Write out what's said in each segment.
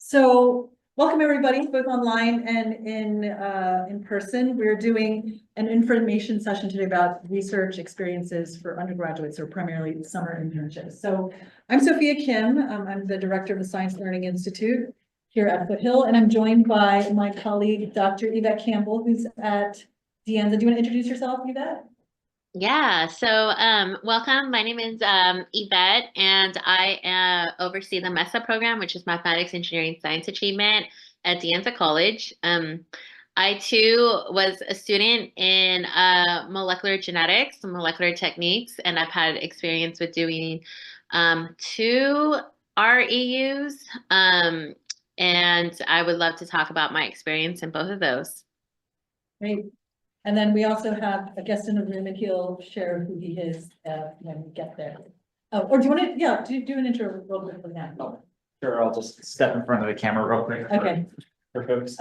So welcome everybody, both online and in person. We're doing an information session today about research experiences for undergraduates or primarily summer internships. So I'm Sophia Kim. I'm the director of the Science Learning Institute here at Foothill, and I'm joined by my colleague, Dr. Yvette Campbell, who's at De Anza. Do you want to introduce yourself, Yvette? Yeah, so welcome. My name is Yvette, and I oversee the MESA program, which is Mathematics, Engineering, Science Achievement at De Anza College. I too was a student in molecular genetics, molecular techniques, and I've had experience with doing two REUs, and I would love to talk about my experience in both of those. Great. And then we also have a guest in the room, and he'll share who he is when we get there. Oh, or do you want to, yeah, do an intro real quick for that. Sure, I'll just step in front of the camera real quick. Okay. For folks.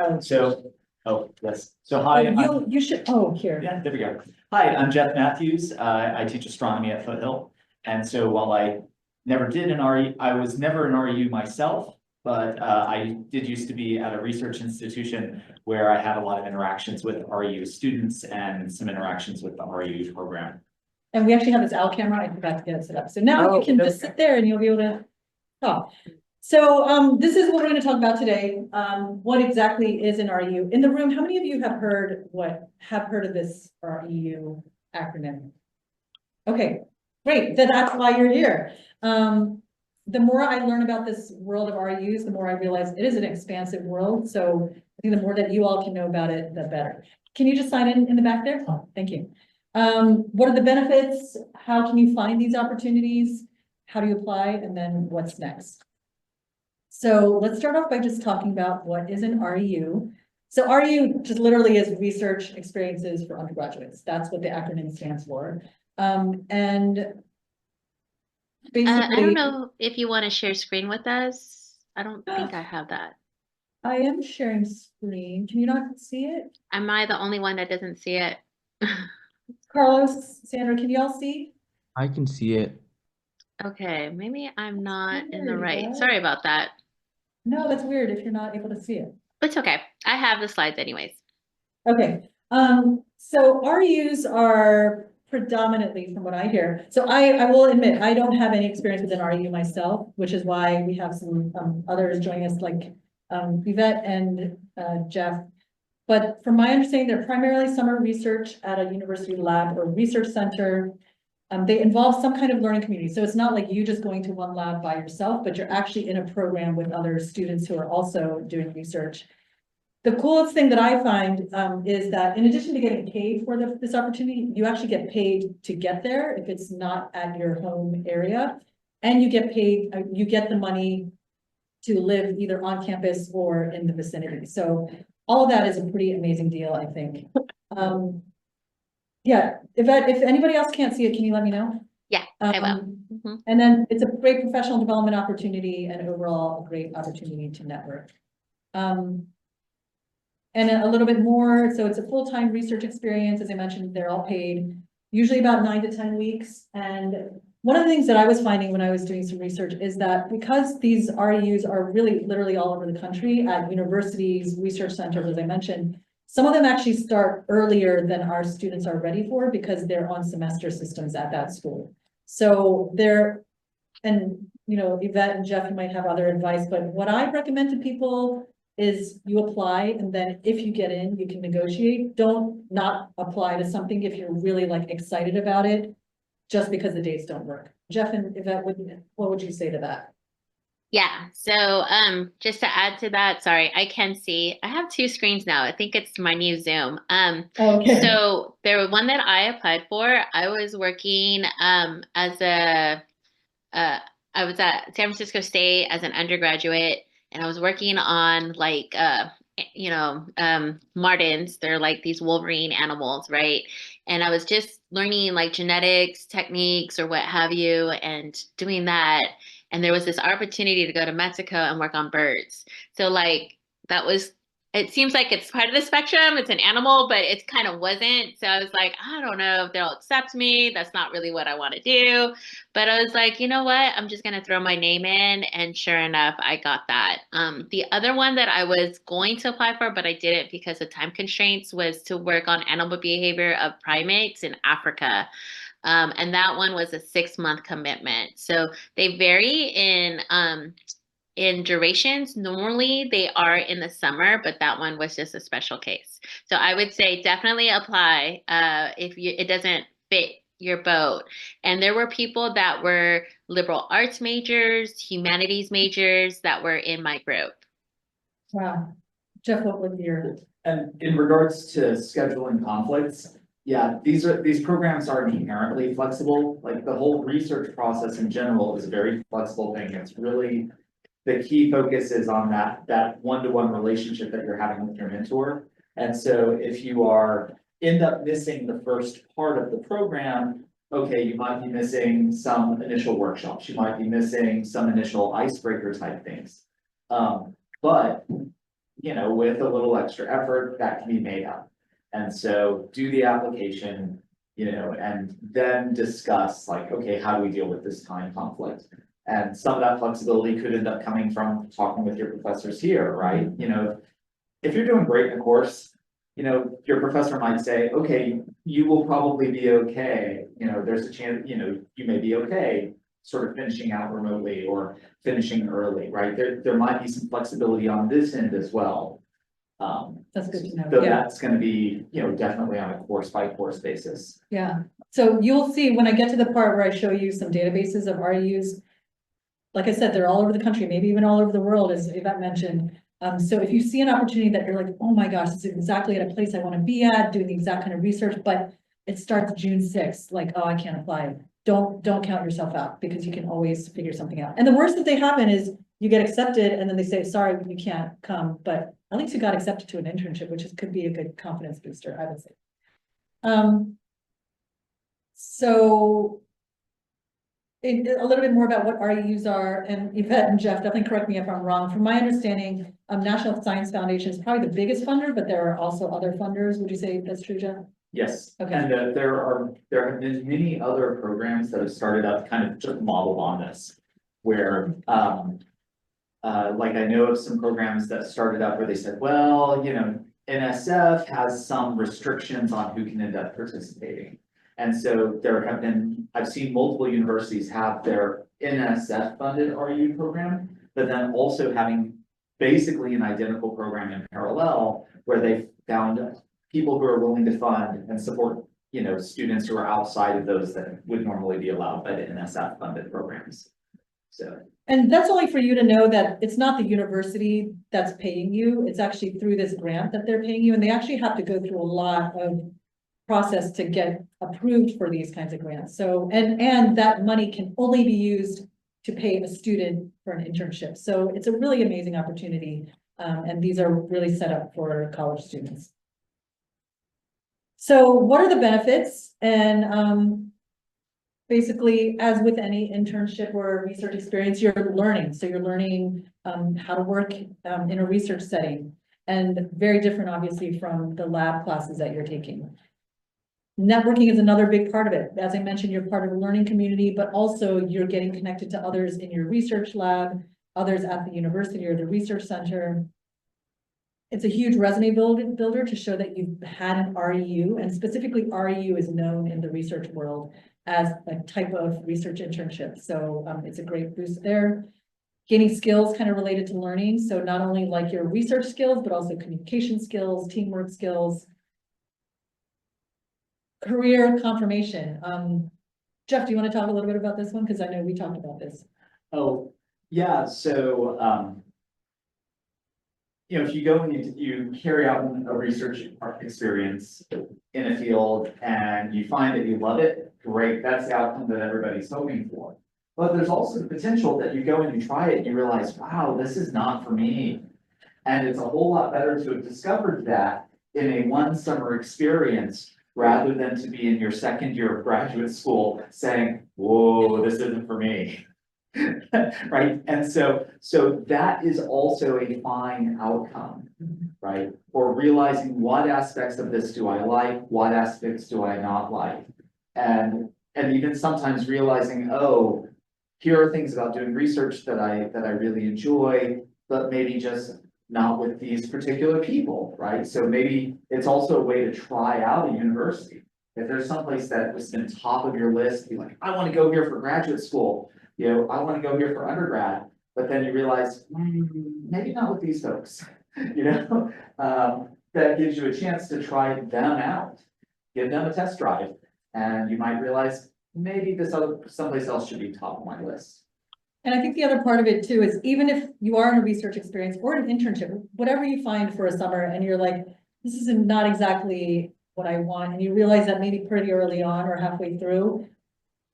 Oh. Yes. So hi. You should, here. Yeah, there we go. Hi, I'm Jeff Matthews. I teach astronomy at Foothill. And so while I never did an RE, I was never an REU myself, but I did used to be at a research institution where I had a lot of interactions with REU students and some interactions with the REU program. And we actually have this owl camera. I forgot to get it set up. So now you can just sit there and you'll be able to talk. So this is what we're going to talk about today. What exactly is an REU? In the room, how many of you have heard of this REU acronym? Okay, great. Then that's why you're here. The more I learn about this world of REUs, the more I realize it is an expansive world. So I think the more that you all can know about it, the better. Can you just sign in the back there? Oh, thank you. What are the benefits? How can you find these opportunities? How do you apply? And then what's next? So let's start off by just talking about what is an REU. So REU just literally is research experiences for undergraduates. That's what the acronym stands for. And basically, I don't know if you want to share screen with us. I don't think I have that. I am sharing screen. Can you not see it? Am I the only one that doesn't see it? Carlos, Sandra, can you all see? I can see it. Okay, maybe I'm not in the Weird, right. right? Sorry about that. No, that's weird if you're not able to see it. It's okay. I have the slides anyways. Okay, so REUs are predominantly, from what I hear, so I will admit, I don't have any experience with an REU myself, which is why we have some others joining us like Yvette and Jeff. But from my understanding, they're primarily summer research at a university lab or research center. They involve some kind of learning community. So it's not like you just going to one lab by yourself, but you're actually in a program with other students who are also doing research. The coolest thing that I find is that in addition to getting paid for this opportunity, you actually get paid to get there if it's not at your home area. And you get paid, you get the money to live either on campus or in the vicinity. So all of that is a pretty amazing deal, I think. Yeah, if anybody else can't see it, can you let me know? Yeah, I will. And then it's a great professional development opportunity and overall a great opportunity to network. And a little bit more, so it's a full-time research experience. As I mentioned, they're all paid, usually about 9 to 10 weeks. And one of the things that I was finding when I was doing some research is that because these REUs are really literally all over the country at universities, research centers, as I mentioned, some of them actually start earlier than our students are ready for because they're on semester systems at that school. So and Yvette and Jeff, you might have other advice, but what I recommend to people is you apply, and then if you get in, you can negotiate. Don't not apply to something if you're really like excited about it, just because the dates don't work. Jeff and Yvette, what would you say to that? Yeah, so just to add to that, sorry, I can see. I have two screens now. I think it's my new Zoom. Okay. So there was one that I applied for. I was working as I was at San Francisco State as an undergraduate, and I was working on like martens. They're like these Wolverine animals, right? And I was just learning like genetics techniques or what have you, and doing that. And there was this opportunity to go to Mexico and work on birds. So like that was it seems like it's part of the spectrum. It's an animal, but it kind of wasn't. So I was like, I don't know if they'll accept me. That's not really what I want to do. But I was like, you know what? I'm just going to throw my name in. And sure enough, I got that. The other one that I was going to apply for, but I didn't because of time constraints, was to work on animal behavior of primates in Africa. And that one was a 6-month commitment. So they vary in durations. Normally they are in the summer, but that one was just a special case. So I would say definitely apply if it doesn't fit your boat. And there were people that were liberal arts majors, humanities majors that were in my group. Wow. Jeff, what would your, And in regards to scheduling conflicts, yeah, these programs are inherently flexible. Like the whole research process in general is a very flexible thing. It's really, the key focus is on that one-to-one relationship that you're having with your mentor. And so if you end up missing the first part of the program, okay, you might be missing some initial workshops, you might be missing some initial icebreaker type things. But you know, with a little extra effort, that can be made up. And so do the application, you know, and then discuss like, okay, how do we deal with this time conflict? And some of that flexibility could end up coming from talking with your professors here, right? You know, if you're doing great in a course, you know, your professor might say, okay, you will probably be okay. You know, there's a chance, you know, you may be okay sort of finishing out remotely or finishing early, right? There might be some flexibility on this end as well. that's good to know. So Yeah. that's gonna be, you know, definitely on a course by course basis. Yeah. So you'll see when I get to the part where I show you some databases of REUs. Like I said, they're all over the country, maybe even all over the world, as Yvette mentioned. So if you see an opportunity that you're like, oh my gosh, this is exactly at a place I want to be at, doing the exact kind of research, but it starts June 6th, like, oh, I can't apply. Don't count yourself out because you can always figure something out. And the worst that they happen is you get accepted and then they say, sorry, you can't come, but at least you got accepted to an internship, which could be a good confidence booster, I would say. So a little bit more about what REUs are, and Yvette and Jeff, definitely correct me if I'm wrong. From my understanding, National Science Foundation is probably the biggest funder, but there are also other funders. Would you say that's true, Jeff? Yes, Okay. and there have been many other programs that have started up kind of just modeled on this. Where like I know of some programs that started up where they said, well, you know, NSF has some restrictions on who can end up participating. And so I've seen multiple universities have their NSF funded RU program, but then also having basically an identical program in parallel where they found people who are willing to fund and support, you know, students who are outside of those that would normally be allowed by the NSF funded programs. So. And that's only for you to know that it's not the university that's paying you. It's actually through this grant that they're paying you. And they actually have to go through a lot of process to get approved for these kinds of grants. So, and that money can only be used to pay a student for an internship. So it's a really amazing opportunity. And these are really set up for college students. So what are the benefits? And basically, as with any internship or research experience, you're learning. So you're learning how to work in a research setting, and very different, obviously, from the lab classes that you're taking. Networking is another big part of it. As I mentioned, you're part of a learning community, but also you're getting connected to others in your research lab, others at the university or the research center. It's a huge resume builder to show that you've had an REU, and specifically REU is known in the research world as a type of research internship. So it's a great boost there. Gaining skills kind of related to learning. So not only like your research skills, but also communication skills, teamwork skills. Career confirmation. Jeff, do you want to talk a little bit about this one? Because I know we talked about this. Oh, yeah, so, you know, if you go and you carry out a research experience in a field and you find that you love it, great, that's the outcome that everybody's hoping for. But there's also the potential that you go and you try it and you realize, wow, this is not for me. And it's a whole lot better to have discovered that in a one summer experience rather than to be in your second year of graduate school saying, whoa, this isn't for me. Right, and so that is also a fine outcome, right? For realizing what aspects of this do I like, what aspects do I not like? And even sometimes realizing, oh, here are things about doing research that I really enjoy, but maybe just not with these particular people, right? So maybe it's also a way to try out a university. If there's someplace that was in top of your list, be like, I want to go here for graduate school, you know, I want to go here for undergrad, but then you realize, maybe not with these folks, you know? That gives you a chance to try them out, give them a test drive, and you might realize, maybe this other, someplace else should be top of my list. And I think the other part of it too is even if you are in a research experience or an internship, whatever you find for a summer and you're like, this is not exactly what I want, and you realize that maybe pretty early on or halfway through,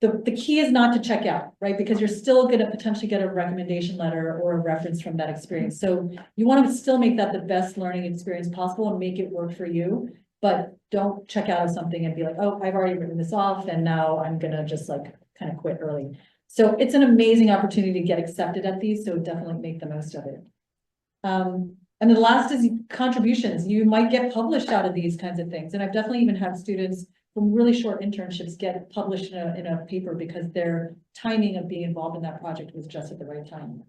the key is not to check out, right? Because you're still gonna potentially get a recommendation letter or a reference from that experience. So you want to still make that the best learning experience possible and make it work for you. But don't check out of something and be like, oh, I've already written this off and now I'm gonna just like kind of quit early. So it's an amazing opportunity to get accepted at these, so definitely make the most of it. And the last is contributions. You might get published out of these kinds of things. And I've definitely even had students from really short internships get published in a paper because their timing of being involved in that project was just at the right time.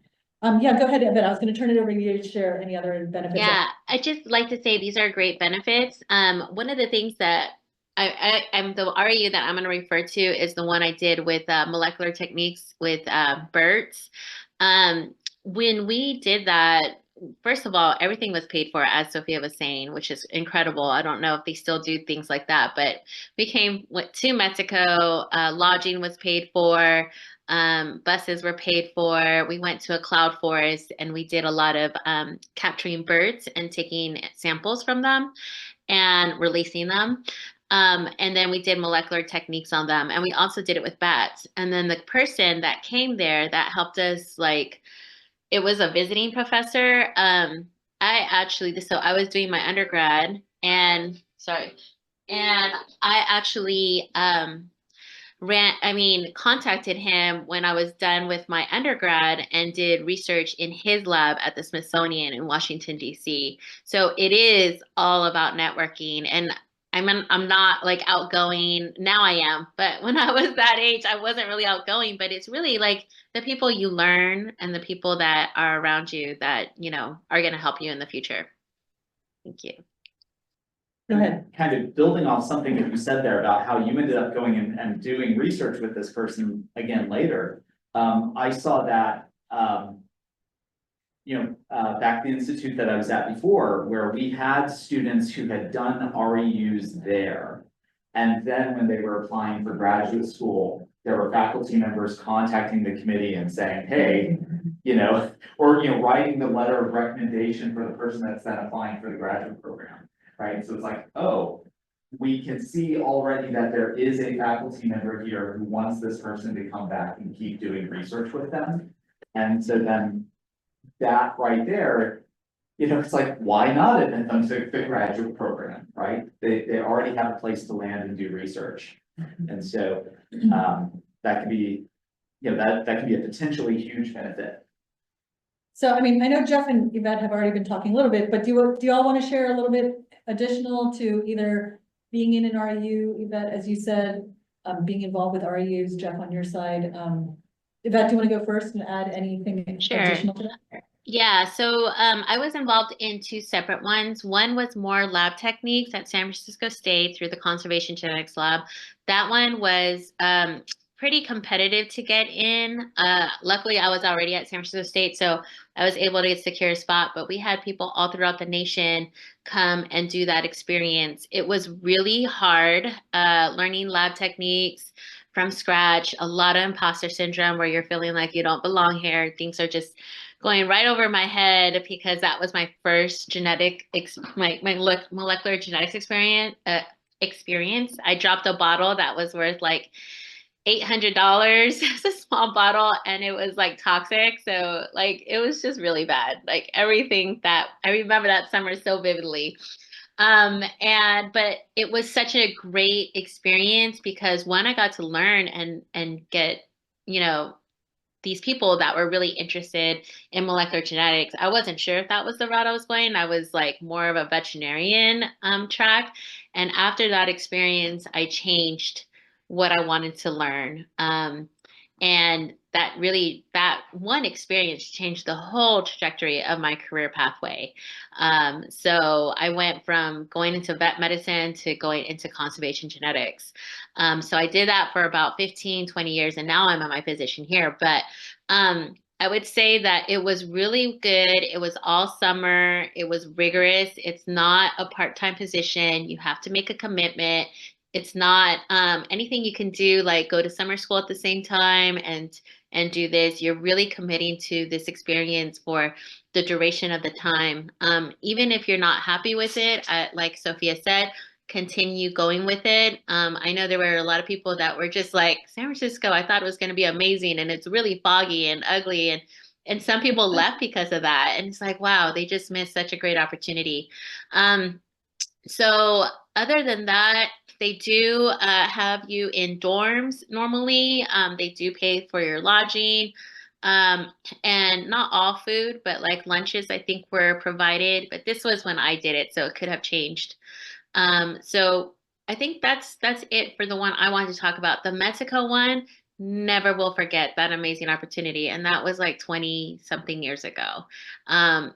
Yeah, go ahead, Evan. I was going to turn it over to you to share any other benefits. Yeah, I just like to say these are great benefits. One of the things that I'm the REU that I'm going to refer to is the one I did with molecular techniques with birds. When we did that, first of all, everything was paid for, as Sophia was saying, which is incredible. I don't know if they still do things like that, but went to Mexico, lodging was paid for. Buses were paid for. We went to a cloud forest and we did a lot of capturing birds and taking samples from them and releasing them. And then we did molecular techniques on them. And we also did it with bats. And then the person that came there that helped us, like, it was a visiting professor. I was doing my undergrad and I actually contacted him when I was done with my undergrad and did research in his lab at the Smithsonian in Washington, D.C. So it is all about networking. And I'm not like outgoing. Now I am. But when I was that age, I wasn't really outgoing. But it's really like the people you learn and the people that are around you that, you know, are going to help you in the future. Thank you. Go ahead. Kind of building off something that you said there about how you ended up going and doing research with this person again later. I saw that, back at the institute that I was at before, where we had students who had done REUs there. And then when they were applying for graduate school, there were faculty members contacting the committee and saying, hey, writing the letter of recommendation for the person that's then applying for the graduate program. Right, so it's like, oh, we can see already that there is a faculty member here who wants this person to come back and keep doing research with them. And so then that right there, it's like, why not admit them to the graduate program, right? They already have a place to land and do research. And so that could be, that could be a potentially huge benefit. So, I mean, I know Jeff and Yvette have already been talking a little bit, but do you all want to share a little bit additional to either being in an REU, Yvette, as you said, being involved with REUs, Jeff, on your side? Yvette, do you want to go first and add anything additional to that? Yeah, so I was involved in two separate ones. One was more lab techniques at San Francisco State through the Conservation Genetics Lab. That one was pretty competitive to get in. Luckily, I was already at San Francisco State, so I was able to secure a spot, but we had people all throughout the nation come and do that experience. It was really hard learning lab techniques from scratch, a lot of imposter syndrome where you're feeling like you don't belong here. Things are just going right over my head because that was my first molecular genetics experience. I dropped a bottle that was worth like $800. It's a small bottle and it was like toxic. So like, it was just really bad. Like everything that I remember that summer so vividly. But it was such a great experience because one, I got to learn and get, these people that were really interested in molecular genetics. I wasn't sure if that was the route I was going. I was like more of a veterinarian track. And after that experience, I changed what I wanted to learn. And that one experience changed the whole trajectory of my career pathway. So I went from going into vet medicine to going into conservation genetics. So I did that for about 15, 20 years, and now I'm in my position here. But I would say that it was really good. It was all summer. It was rigorous. It's not a part-time position. You have to make a commitment. It's not anything you can do, like go to summer school at the same time and do this. You're really committing to this experience for the duration of the time. Even if you're not happy with it, like Sophia said, continue going with it. I know there were a lot of people that were just like, San Francisco, I thought it was going to be amazing, and it's really foggy and ugly, and some people left because of that. And it's like, wow, they just missed such a great opportunity. So other than that, they do have you in dorms normally. They do pay for your lodging. And not all food, but like lunches, I think were provided. But this was when I did it, so it could have changed. So I think that's it for the one I wanted to talk about. The Mexico one, never will forget that amazing opportunity. And that was like 20 something years ago.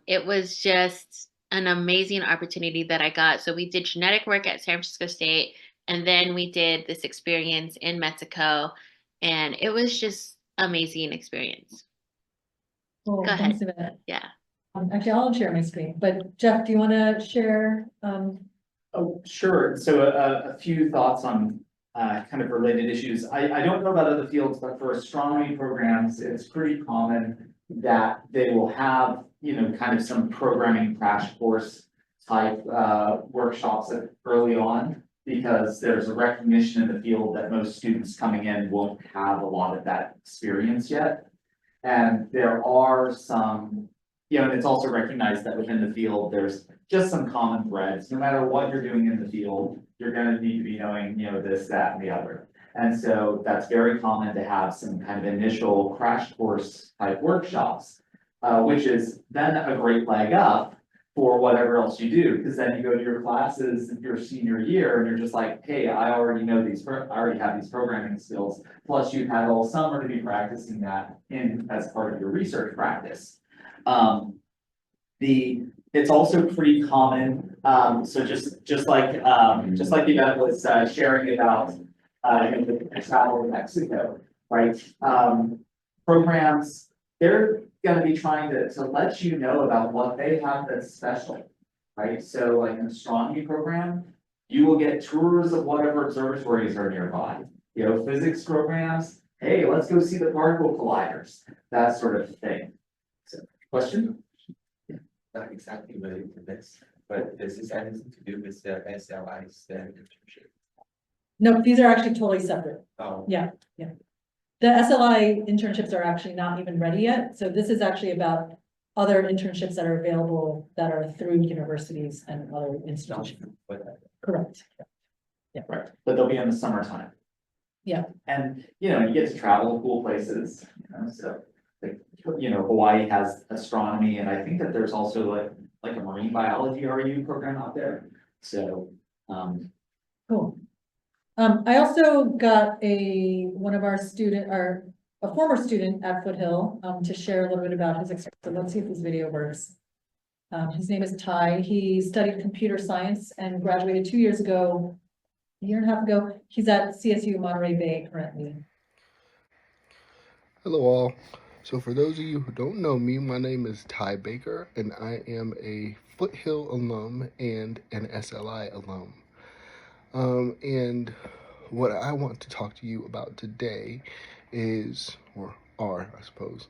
It was just an amazing opportunity that I got. So we did genetic work at San Francisco State, and then we did this experience in Mexico, and it was just amazing experience. Cool. Go Thanks, ahead. Yvette. Yeah. Actually, I'll share my screen, but Jeff, do you want to share? Oh, sure. So a few thoughts on kind of related issues. I don't know about other fields, but for astronomy programs, it's pretty common that they will have, kind of some programming crash course type workshops early on, because there's a recognition in the field that most students coming in won't have a lot of that experience yet. And there are some, and it's also recognized that within the field, there's just some common threads. No matter what you're doing in the field, you're going to need to be knowing, this, that, and the other. And so that's very common to have some kind of initial crash course type workshops, which is then a great leg up for whatever else you do, because then you go to your classes your senior year and you're just like, hey, I already know I already have these programming skills. Plus you've had all summer to be practicing that as part of your research practice. It's also pretty common. So just like Yvette was sharing about the travel to Mexico, right? Programs, they're going to be trying to let you know about what they have that's special, right? So like an astronomy program, you will get tours of whatever observatories are nearby. Physics programs, hey, let's go see the particle colliders, that sort of thing. So, question? Not exactly related to this, but does this have anything to do with the SLI's internship? No, these are actually totally separate. Oh. Yeah. The SLI internships are actually not even ready yet. So this is actually about other internships that are available that are through universities and other institutions. Correct. Yeah. Right, but they'll be in the summertime. Yeah. And, you get to travel to cool places, so, like, Hawaii has astronomy, and I think that there's also like a marine biology REU program out there, so, Cool. I also got a former student at Foothill, to share a little bit about his experience. So let's see if this video works. His name is Ty. He studied computer science and graduated 2 years ago, a year and a half ago. He's at CSU Monterey Bay currently. Hello all. So for those of you who don't know me, my name is Ty Baker, and I am a Foothill alum and an SLI alum. And what I want to talk to you about today is, or are, I suppose,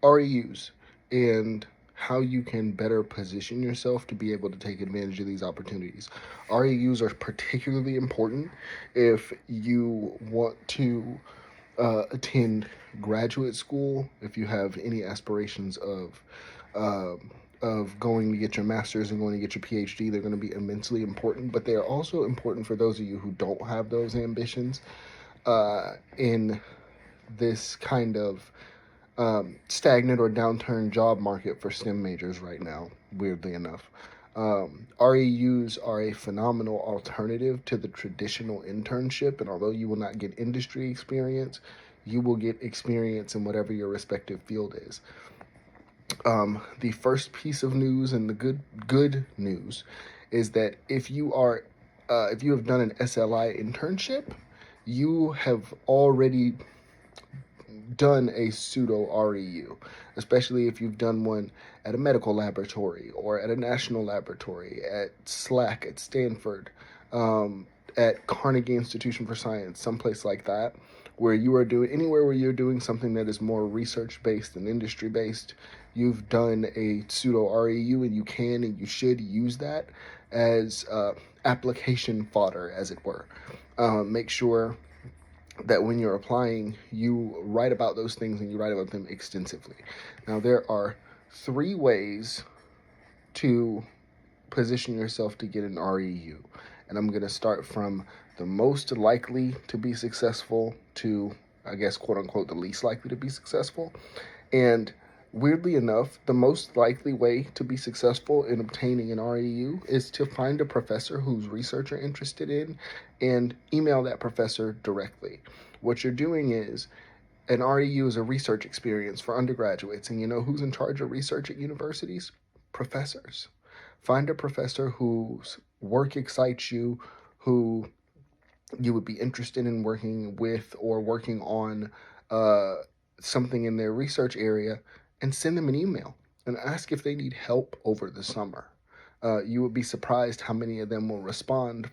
REUs, and how you can better position yourself to be able to take advantage of these opportunities. REUs are particularly important if you want to attend graduate school, if you have any aspirations of going to get your master's and going to get your PhD. They're going to be immensely important, but they are also important for those of you who don't have those ambitions in this kind of stagnant or downturned job market for STEM majors right now, weirdly enough. REUs are a phenomenal alternative to the traditional internship, and although you will not get industry experience, you will get experience in whatever your respective field is. The first piece of news and the good news is that if you have done an SLI internship, you have already done a pseudo REU, especially if you've done one at a medical laboratory or at a national laboratory, at SLAC, at Stanford, at Carnegie Institution for Science, someplace like that, where you are doing anywhere where you're doing something that is more research based and industry based. You've done a pseudo REU, and you can and you should use that as application fodder, as it were. Make sure that when you're applying, you write about those things and you write about them extensively. Now, there are 3 ways to position yourself to get an REU. And I'm going to start from the most likely to be successful to, I guess, quote unquote, the least likely to be successful. And weirdly enough, the most likely way to be successful in obtaining an REU is to find a professor whose research you're interested in and email that professor directly. What you're doing is, an REU is a research experience for undergraduates, and you know who's in charge of research at universities? Professors. Find a professor whose work excites you, who you would be interested in working with or working on something in their research area, and send them an email and ask if they need help over the summer. You would be surprised how many of them will respond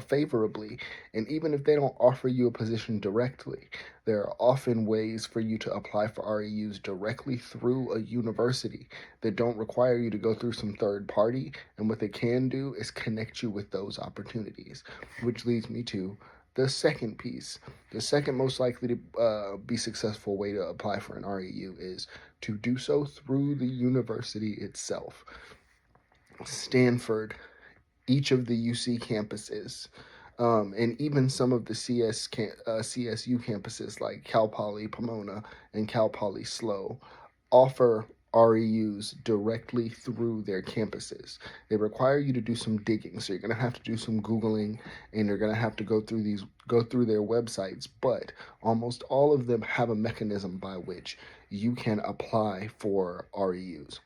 favorably. And even if they don't offer you a position directly, there are often ways for you to apply for REUs directly through a university that don't require you to go through some third party. And what they can do is connect you with those opportunities, which leads me to the second piece. The second most likely to be successful way to apply for an REU is to do so through the university itself. Stanford, each of the UC campuses, and even some of the CSU campuses like Cal Poly Pomona and Cal Poly SLO offer REUs directly through their campuses. They require you to do some digging, so you're going to have to do some Googling, and you're going to have to go through their websites, but almost all of them have a mechanism by which you can apply for REUs.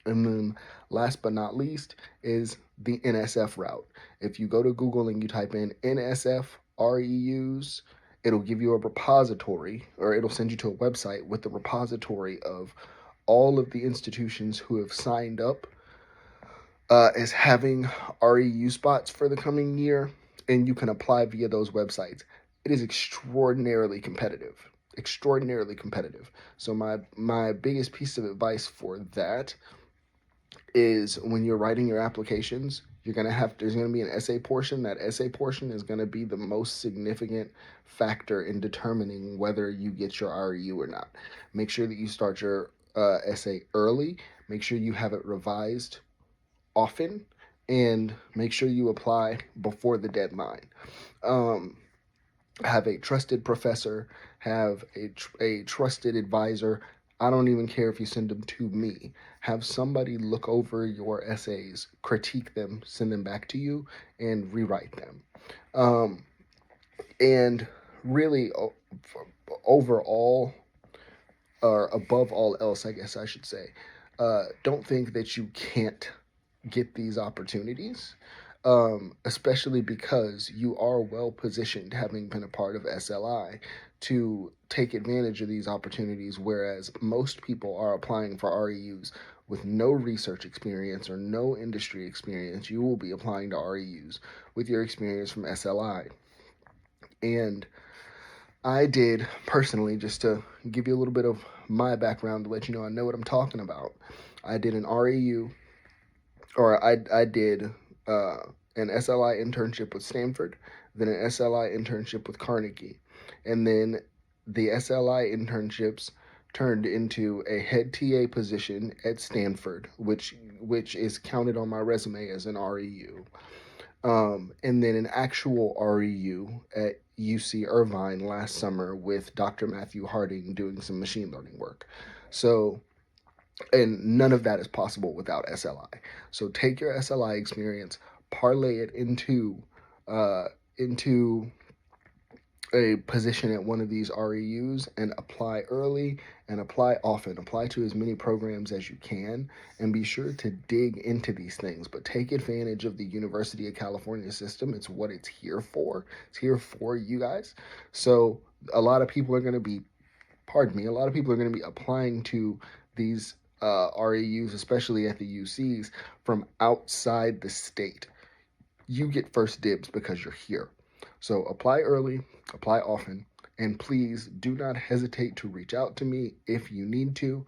And then last but not least is the NSF route. If you go to Google and you type in NSF REUs, it'll give you a repository, or it'll send you to a website with the repository of all of the institutions who have signed up as having REU spots for the coming year, and you can apply via those websites. It is extraordinarily competitive. So my biggest piece of advice for that is, when you're writing your applications, there's going to be an essay portion. That essay portion is going to be the most significant factor in determining whether you get your REU or not. Make sure that you start your essay early. Make sure you have it revised often, and make sure you apply before the deadline. Have a trusted professor, have a trusted advisor. I don't even care if you send them to me. Have somebody look over your essays, critique them, send them back to you, and rewrite them. And really, overall, or above all else, I guess I should say, don't think that you can't get these opportunities, especially because you are well positioned, having been a part of SLI, to take advantage of these opportunities, whereas most people are applying for REUs with no research experience or no industry experience. You will be applying to REUs with your experience from SLI. And I did personally, just to give you a little bit of my background to let you know I know what I'm talking about, I did an REU, or I did an SLI internship with Stanford, then an SLI internship with Carnegie, and then the SLI internships turned into a head TA position at Stanford, which is counted on my resume as an REU, and then an actual REU at UC Irvine last summer with Dr. Matthew Harding doing some machine learning work. So, and none of that is possible without SLI. So take your SLI experience, parlay it into a position at one of these REUs, and apply early and apply often. Apply to as many programs as you can, and be sure to dig into these things. But take advantage of the University of California system. It's what it's here for. It's here for you guys. So a lot of people are going to be, a lot of people are going to be applying to these REUs, especially at the UCs, from outside the state. You get first dibs because you're here. So apply early, apply often, and please do not hesitate to reach out to me if you need to.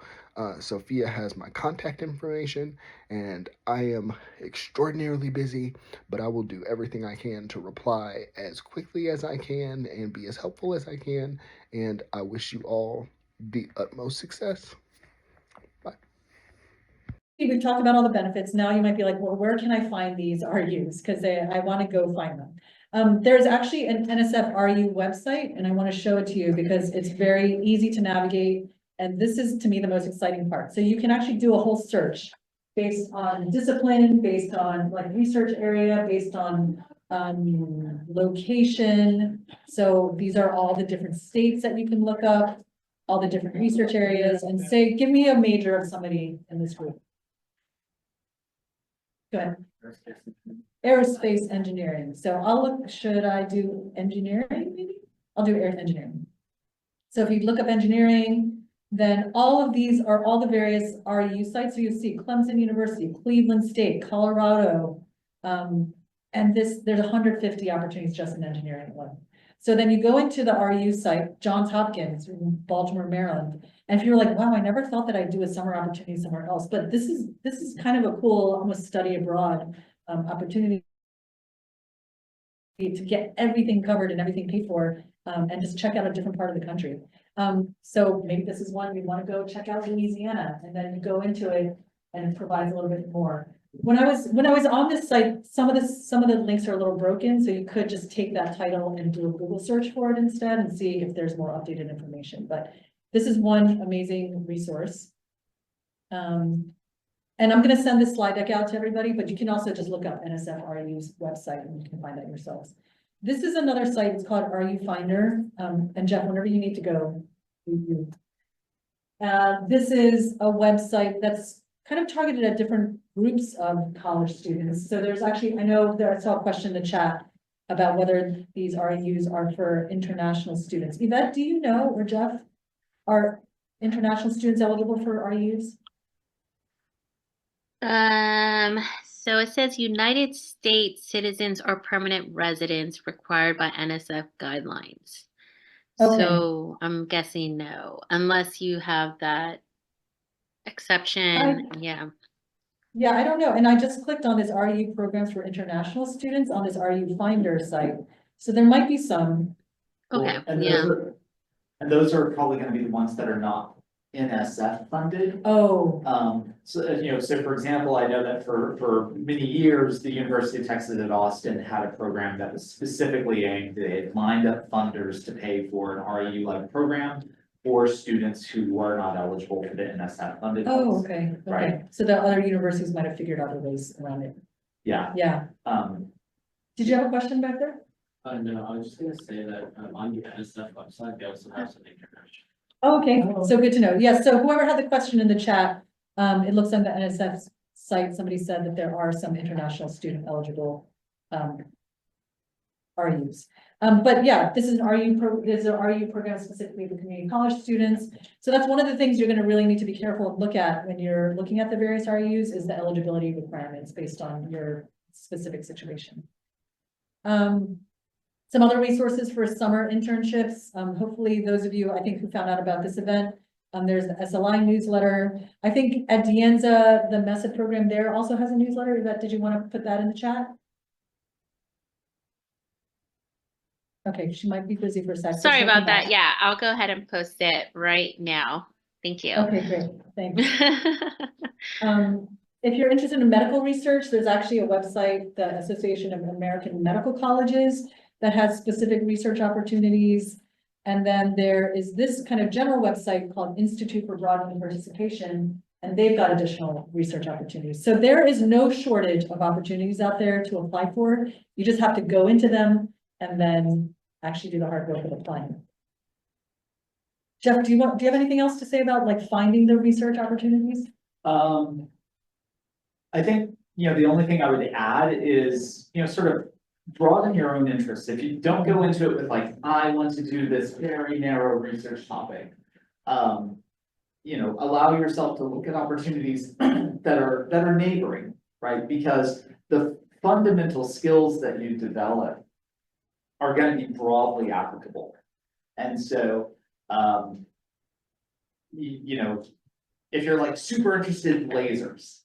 Sophia has my contact information, and I am extraordinarily busy, but I will do everything I can to reply as quickly as I can and be as helpful as I can. And I wish you all the utmost success. Bye. We've talked about all the benefits. Now you might be like, well, where can I find these RUs? Because I want to go find them. There's actually an NSF RU website, and I want to show it to you because it's very easy to navigate. And this is, to me, the most exciting part. So you can actually do a whole search based on discipline, based on like research area, based on location. So these are all the different states that you can look up, all the different research areas, and say, give me a major of somebody in this group. Go ahead. Aerospace engineering. So I'll look, should I do engineering maybe? I'll do air engineering. So if you look up engineering, then all of these are all the various RU sites. So you see Clemson University, Cleveland State, Colorado. And there's 150 opportunities just in engineering alone. So then you go into the RU site, Johns Hopkins, in Baltimore, Maryland. And if you're like, wow, I never thought that I'd do a summer opportunity somewhere else, but this is kind of a cool, almost study abroad opportunity to get everything covered and everything paid for, and just check out a different part of the country. So maybe this is one we want to go check out Louisiana, and then you go into it and it provides a little bit more. When I was on this site, some of the links are a little broken, so you could just take that title and do a Google search for it instead and see if there's more updated information. But this is one amazing resource. And I'm going to send this slide deck out to everybody, but you can also just look up NSF RU's website and you can find that yourselves. This is another site. It's called RU Finder. And Jeff, whenever you need to go, this is a website that's kind of targeted at different groups of college students. So there's actually, I saw a question in the chat about whether these RUs are for international students. Yvette, do you know, or Jeff, are international students eligible for RUs? So it says United States citizens or permanent residents required by NSF guidelines. Okay. So I'm guessing no, unless you have that exception. Yeah, I don't know. And I just clicked on this RU programs for international students on this RU Finder site. So there might be some. okay, And yeah. those are probably gonna be the ones that are not NSF funded. Oh, So for example, I know that for many years, the University of Texas at Austin had a program that was specifically aimed, they had lined up funders to pay for an REU-like program for students who were not eligible for the NSF funded. oh, ones. okay, okay. Right. So the other universities might have figured out a ways around it. Yeah. Yeah. Did you have a question back there? No, I was just gonna say that on the NSF website, they also have some information. Oh, okay, so good to know. Yes, so whoever had the question in the chat, it looks on the NSF site, somebody said that there are some international student eligible RUs. But yeah, this is an RU program specifically for community college students. So that's one of the things you're going to really need to be careful and look at when you're looking at the various RUs is the eligibility requirements based on your specific situation. Some other resources for summer internships. Hopefully those of you, I think, who found out about this event, there's the SLI newsletter. I think at Dianza, the MESA program there also has a newsletter. Yvette, did you want to put that in the chat? Okay, she might be busy for a second. Sorry about that. Yeah, I'll go ahead and post it right now. Thank you. Okay, great. Thanks. If you're interested in medical research, there's actually a website, the Association of American Medical Colleges. that has specific research opportunities. And then there is this kind of general website called Institute for Broadening Participation, and they've got additional research opportunities. So there is no shortage of opportunities out there to apply for. You just have to go into them and then actually do the hard work of applying. Jeff, do you have anything else to say about like finding the research opportunities? I think, the only thing I would add is, sort of broaden your own interests. If you don't go into it with like, I want to do this very narrow research topic. Allow yourself to look at opportunities that are neighboring, right? Because the fundamental skills that you develop are going to be broadly applicable. And so, if you're like super interested in lasers,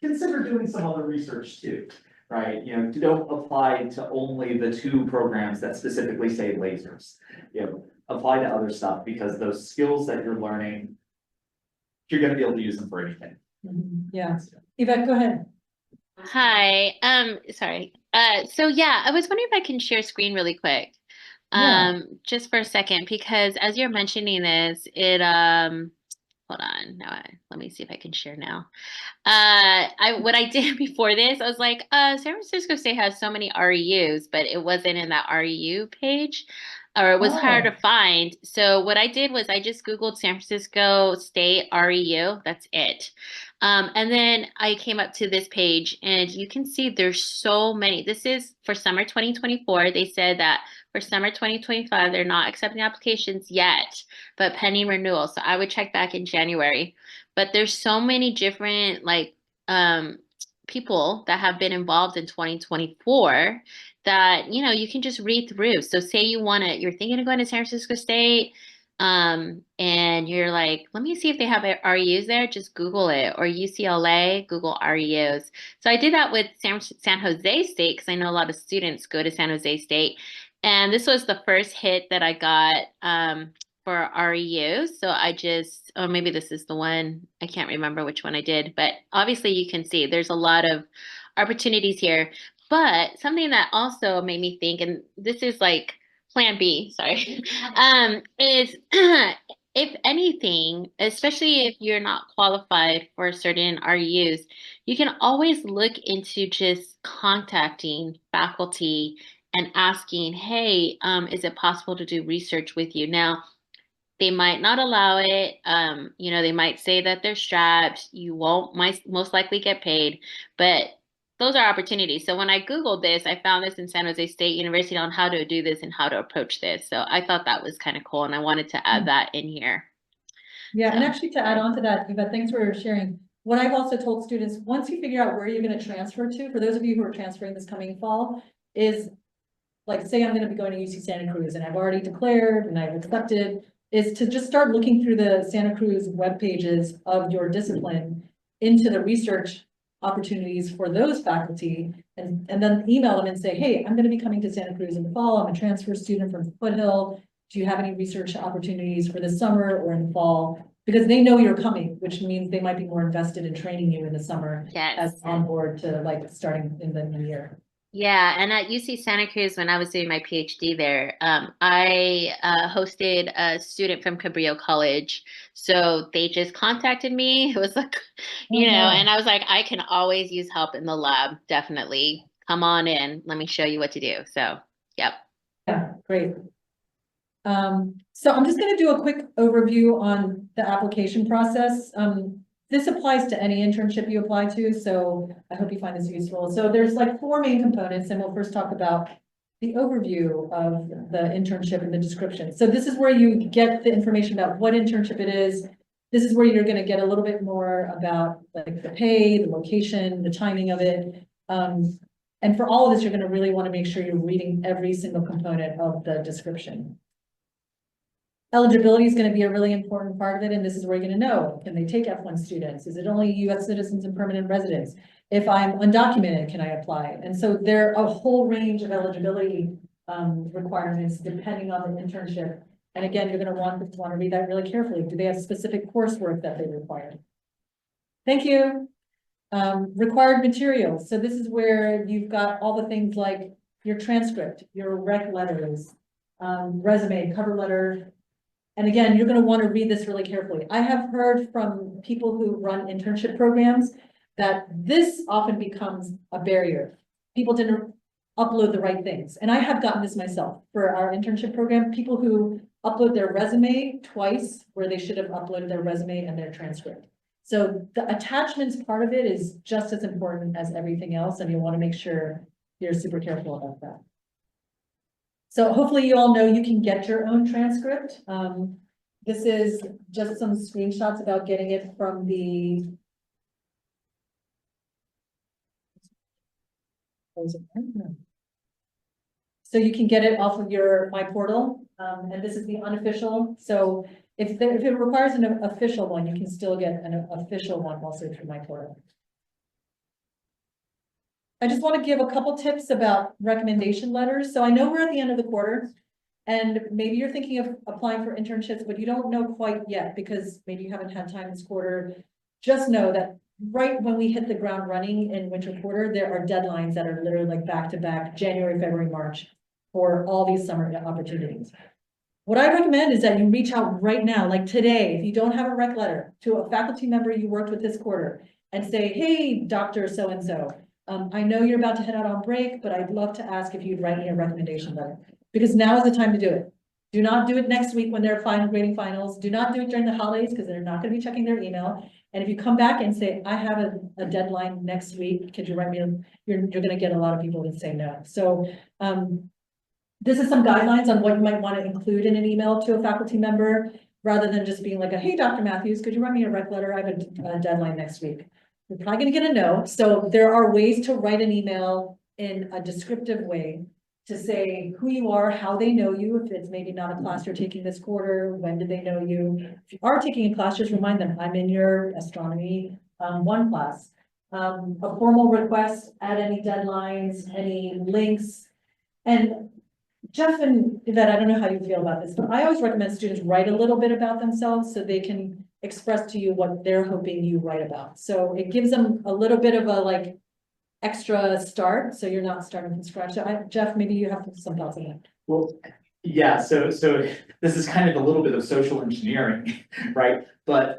consider doing some other research too, right? Don't apply to only the 2 programs that specifically say lasers. Apply to other stuff, because those skills that you're learning, you're going to be able to use them for anything. Yeah, Yvette, go ahead. Hi, sorry. So yeah, I was wondering if I can share screen really quick. Yeah. Just for a second, because as you're mentioning this, it hold on, let me see if I can share now. What I did before this, I was like, San Francisco State has so many REUs, but it wasn't in that REU page, or it was hard to find. So what I did was I just Googled San Francisco State REU, that's it. And then I came up to this page, and you can see there's so many. This is for summer 2024. They said that for summer 2025, they're not accepting applications yet, but pending renewal. So I would check back in January. But there's so many different people that have been involved in 2024 that you can just read through. So say you're thinking of going to San Francisco State, and you're like, let me see if they have REUs there, just Google it, or UCLA, Google REUs. So I did that with San Jose State, because I know a lot of students go to San Jose State. And this was the first hit that I got for REUs. So maybe this is the one, I can't remember which one I did, but obviously you can see there's a lot of opportunities here. But something that also made me think, and this is like plan B, sorry, is if anything, especially if you're not qualified for certain REUs, you can always look into just contacting faculty and asking, hey, is it possible to do research with you? Now, they might not allow it. They might say that they're strapped. You won't most likely get paid, but those are opportunities. So when I Googled this, I found this in San Jose State University on how to do this and how to approach this. So I thought that was kind of cool, and I wanted to add that in here. Yeah, and actually to add on to that, Yvette, thanks for sharing. What I've also told students, once you figure out where you're going to transfer to, for those of you who are transferring this coming fall, is like, say I'm going to be going to UC Santa Cruz and I've already declared and I've accepted, is to just start looking through the Santa Cruz web pages of your discipline into the research opportunities for those faculty, and then email them and say, hey, I'm going to be coming to Santa Cruz in the fall. I'm a transfer student from Foothill. Do you have any research opportunities for the summer or in the fall? Because they know you're coming, which means they might be more invested in training you in the summer as on board to like starting in the new year. Yeah, and at UC Santa Cruz, when I was doing my PhD there, I hosted a student from Cabrillo College. So they just contacted me. It was like, and I was like, I can always use help in the lab. Definitely. Come on in. Let me show you what to do. So, yep. Yeah, great. So I'm just going to do a quick overview on the application process. This applies to any internship you apply to, so I hope you find this useful. So there's like 4 main components, and we'll first talk about the overview of the internship and the description. So this is where you get the information about what internship it is. This is where you're going to get a little bit more about like the pay, the location, the timing of it. And for all of this, you're going to really want to make sure you're reading every single component of the description. Eligibility is going to be a really important part of it, and this is where you're going to know, can they take F1 students? Is it only US citizens and permanent residents? If I'm undocumented, can I apply? And so there are a whole range of eligibility requirements depending on the internship. And again, you're going to want to read that really carefully. Do they have specific coursework that they require? Thank you. Required materials. So this is where you've got all the things like your transcript, your rec letters, resume, cover letter. And again, you're gonna wanna read this really carefully. I have heard from people who run internship programs that this often becomes a barrier. People didn't upload the right things. And I have gotten this myself for our internship program, people who upload their resume twice where they should have uploaded their resume and their transcript. So the attachments part of it is just as important as everything else, and you want to make sure you're super careful about that. So hopefully you all know you can get your own transcript. This is just some screenshots about getting it from the so you can get it off of your My Portal, and this is the unofficial. So if it requires an official one, you can still get an official one also through My Portal. I just want to give a couple tips about recommendation letters. So I know we're at the end of the quarter, and maybe you're thinking of applying for internships, but you don't know quite yet because maybe you haven't had time this quarter. Just know that right when we hit the ground running in winter quarter, there are deadlines that are literally like back to back, January, February, March, for all these summer opportunities. What I recommend is that you reach out right now, like today, if you don't have a rec letter, to a faculty member you worked with this quarter and say, hey, Dr. So-and-so, I know you're about to head out on break, but I'd love to ask if you'd write me a recommendation letter, because now is the time to do it. Do not do it next week when they're grading finals. Do not do it during the holidays because they're not going to be checking their email. And if you come back and say, I have a deadline next week, could you write me, you're going to get a lot of people that say no. So this is some guidelines on what you might want to include in an email to a faculty member, rather than just being like, hey, Dr. Matthews, could you write me a rec letter? I have a deadline next week. You're probably going to get a no. So there are ways to write an email in a descriptive way to say who you are, how they know you, if it's maybe not a class you're taking this quarter, when did they know you? If you are taking a class, just remind them, I'm in your astronomy 1 class. A formal request, add any deadlines, any links. And Jeff and Yvette, I don't know how you feel about this, but I always recommend students write a little bit about themselves so they can express to you what they're hoping you write about. So it gives them a little bit of a like extra start, so you're not starting from scratch. So Jeff, maybe you have some thoughts on that. Well, yeah, so this is kind of a little bit of social engineering, right? But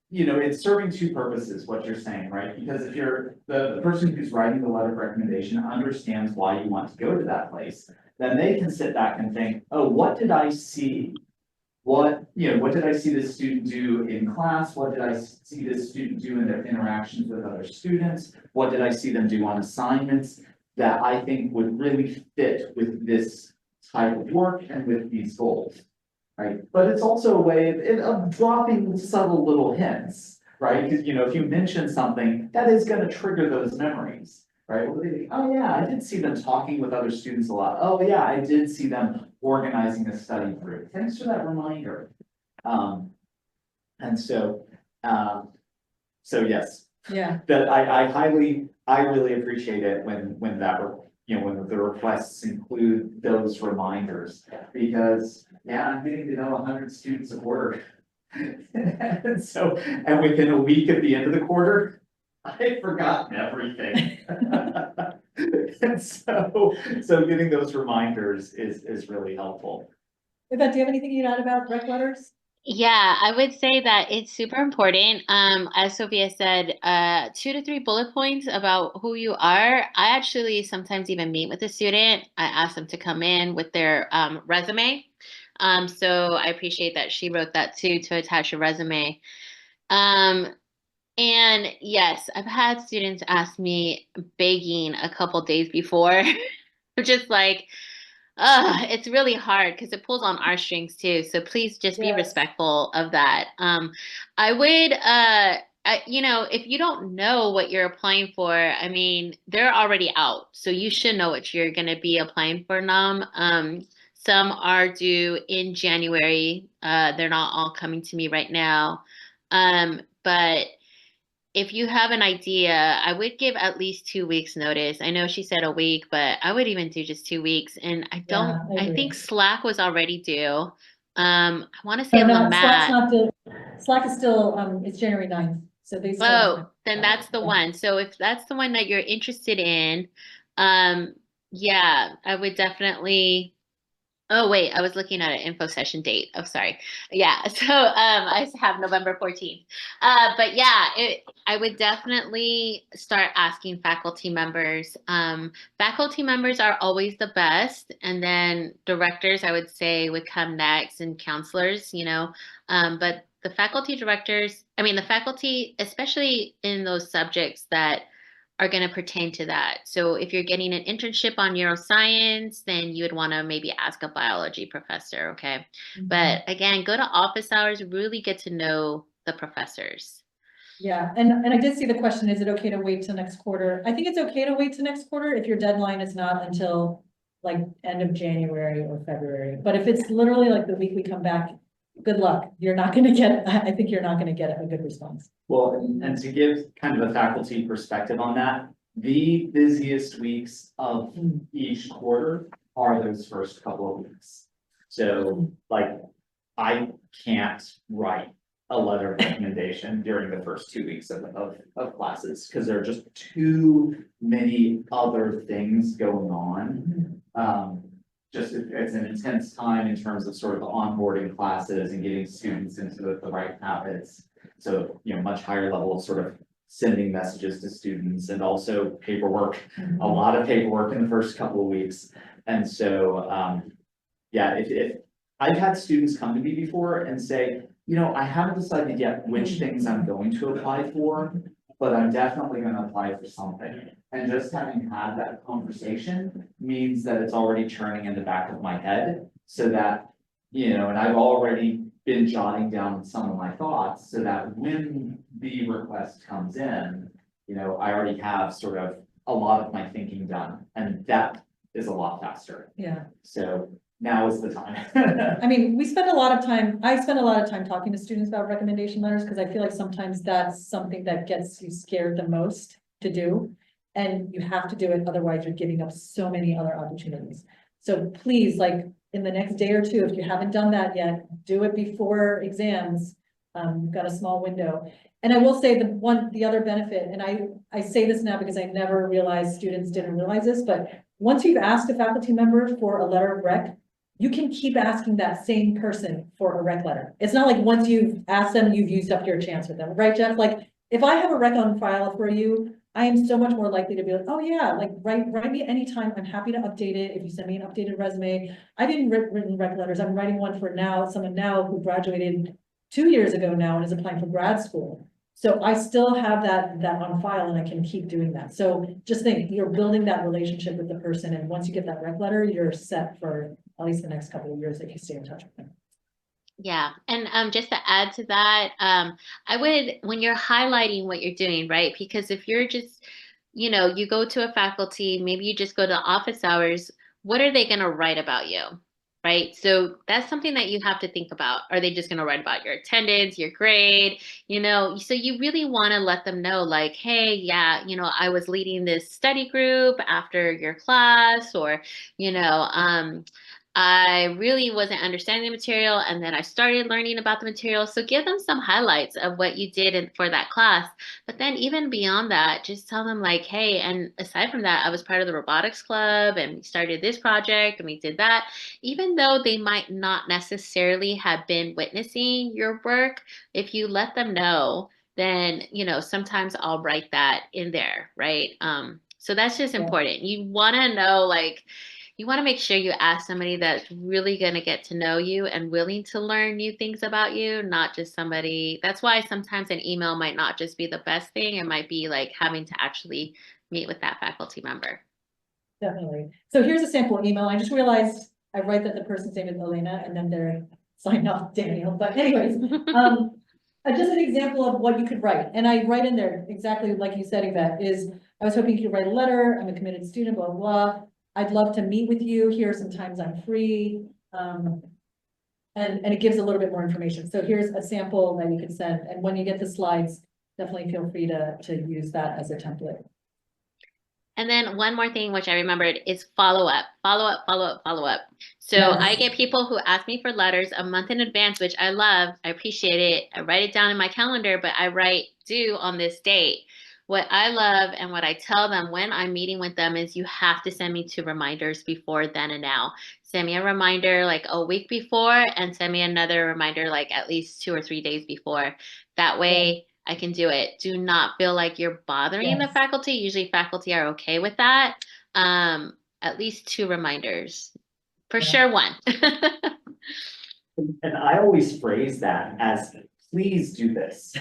you know, it's serving two purposes, what you're saying, right? Because if you're the person who's writing the letter of recommendation understands why you want to go to that place, then they can sit back and think, oh, what did I see? What did I see this student do in class? What did I see this student do in their interactions with other students? What did I see them do on assignments that I think would really fit with this type of work and with these goals, right? But it's also a way of dropping subtle little hints, right? Because, if you mention something, that is going to trigger those memories, right? Well, oh yeah, I did see them talking with other students a lot. Oh yeah, I did see them organizing a study group. Thanks for that reminder. And so yes. Yeah. That I really appreciate it when when the requests include those reminders, because yeah, I'm getting to know 100 students a quarter. And within a week at the end of the quarter, I've forgotten everything. And so getting those reminders is really helpful. Yvette, do you have anything you'd add about rec letters? Yeah, I would say that it's super important. As Sophia said, 2 to 3 bullet points about who you are. I actually sometimes even meet with a student. I ask them to come in with their resume. So I appreciate that she wrote that too, to attach a resume. And yes, I've had students ask me begging a couple days before, just like, it's really hard because it pulls on our strings too. So please just be Yes. respectful of that. I would, if you don't know what you're applying for, I mean, they're already out. So you should know what you're going to be applying for now. Some are due in January. They're not all coming to me right now. But if you have an idea, I would give at least 2 weeks notice. I know she said a week, but I would even do just 2 weeks. And I agree. think Slack was already due. I want to say No, Lamat. Slack's not due. Slack is still, it's January 9th. So they still. Then that's the one. So if that's the one that you're interested in, Yeah, I would definitely. Oh wait, I was looking at an info session date. Oh, sorry. Yeah, so I have November 14th. But yeah, I would definitely start asking faculty members. Faculty members are always the best, and then directors, I would say, would come next, and counselors, but the faculty directors, I mean, the faculty, especially in those subjects that are going to pertain to that. So if you're getting an internship on neuroscience, then you would want to maybe ask a biology professor, okay? But again, go to office hours, really get to know the professors. Yeah, and I did see the question, is it okay to wait till next quarter? I think it's okay to wait till next quarter if your deadline is not until like end of January or February. But if it's literally like the week we come back, good luck. You're not gonna get, I think you're not gonna get a good response. Well, and to give kind of a faculty perspective on that, the busiest weeks of each quarter are those first couple of weeks. So like, I can't write a letter of recommendation during the first 2 weeks of classes, because there are just too many other things going on. It's an intense time in terms of sort of onboarding classes and getting students into the right habits. So, much higher level of sort of sending messages to students, and also paperwork, a lot of paperwork in the first couple of weeks. And so, yeah, if I've had students come to me before and say, I haven't decided yet which things I'm going to apply for, but I'm definitely going to apply for something. And just having had that conversation means that it's already churning in the back of my head, so that, and I've already been jotting down some of my thoughts, so that when the request comes in, I already have sort of a lot of my thinking done, and that is a lot faster. Yeah. So now is the time. I mean, I spend a lot of time talking to students about recommendation letters, because I feel like sometimes that's something that gets you scared the most to do. And you have to do it, otherwise you're giving up so many other opportunities. So please, like, in the next day or two, if you haven't done that yet, do it before exams. You've got a small window. And I will say the other benefit, and I say this now because I never realized students didn't realize this, but once you've asked a faculty member for a letter of rec, you can keep asking that same person for a rec letter. It's not like once you've asked them, you've used up your chance with them, right, Jeff? Like, if I have a rec on file for you, I am so much more likely to be like, oh yeah, like write me anytime. I'm happy to update it. If you send me an updated resume, I've even written rec letters. I'm writing one for someone now who graduated 2 years ago now and is applying for grad school. So I still have that on file, and I can keep doing that. So just think, you're building that relationship with the person, and once you get that rec letter, you're set for at least the next couple of years if you stay in touch with them. Yeah. And just to add to that, I would, when you're highlighting what you're doing, right? Because if you're just, you go to a faculty, maybe you just go to office hours, what are they going to write about you? Right. So that's something that you have to think about. Are they just going to write about your attendance, your grade? So you really want to let them know, like, hey, yeah, I was leading this study group after your class, or, I really wasn't understanding the material, and then I started learning about the material. So give them some highlights of what you did for that class. But then even beyond that, just tell them like, hey, and aside from that, I was part of the robotics club, and we started this project and we did that. Even though they might not necessarily have been witnessing your work, if you let them know, then, sometimes I'll write that in there, right? So that's just important. You want to know, like, you want to make sure you ask somebody that's really going to get to know you and willing to learn new things about you, not just somebody. That's why sometimes an email might not just be the best thing. It might be like having to actually meet with that faculty member. Definitely. So here's a sample email. I just realized I write that the person's name is Elena, and then they're signed off Daniel. But anyways, just an example of what you could write. And I write in there exactly like you said, Yvette, is I was hoping you could write a letter. I'm a committed student, blah, blah, blah. I'd love to meet with you. Here are some times I'm free. And it gives a little bit more information. So here's a sample that you can send. And when you get the slides, definitely feel free to use that as a template. And then one more thing, which I remembered, is follow up. So Yes. I get people who ask me for letters a month in advance, which I love. I appreciate it. I write it down in my calendar, but I write due on this date. what I love and what I tell them when I'm meeting with them is you have to send me 2 reminders before then and now. Send me a reminder like a week before and send me another reminder like at least 2 or 3 days before. That way I can do it. Do not feel like you're bothering the Yes. faculty. Usually faculty are okay with that. At least 2 reminders. For Yeah. sure, one. And I always phrase that as, please do this.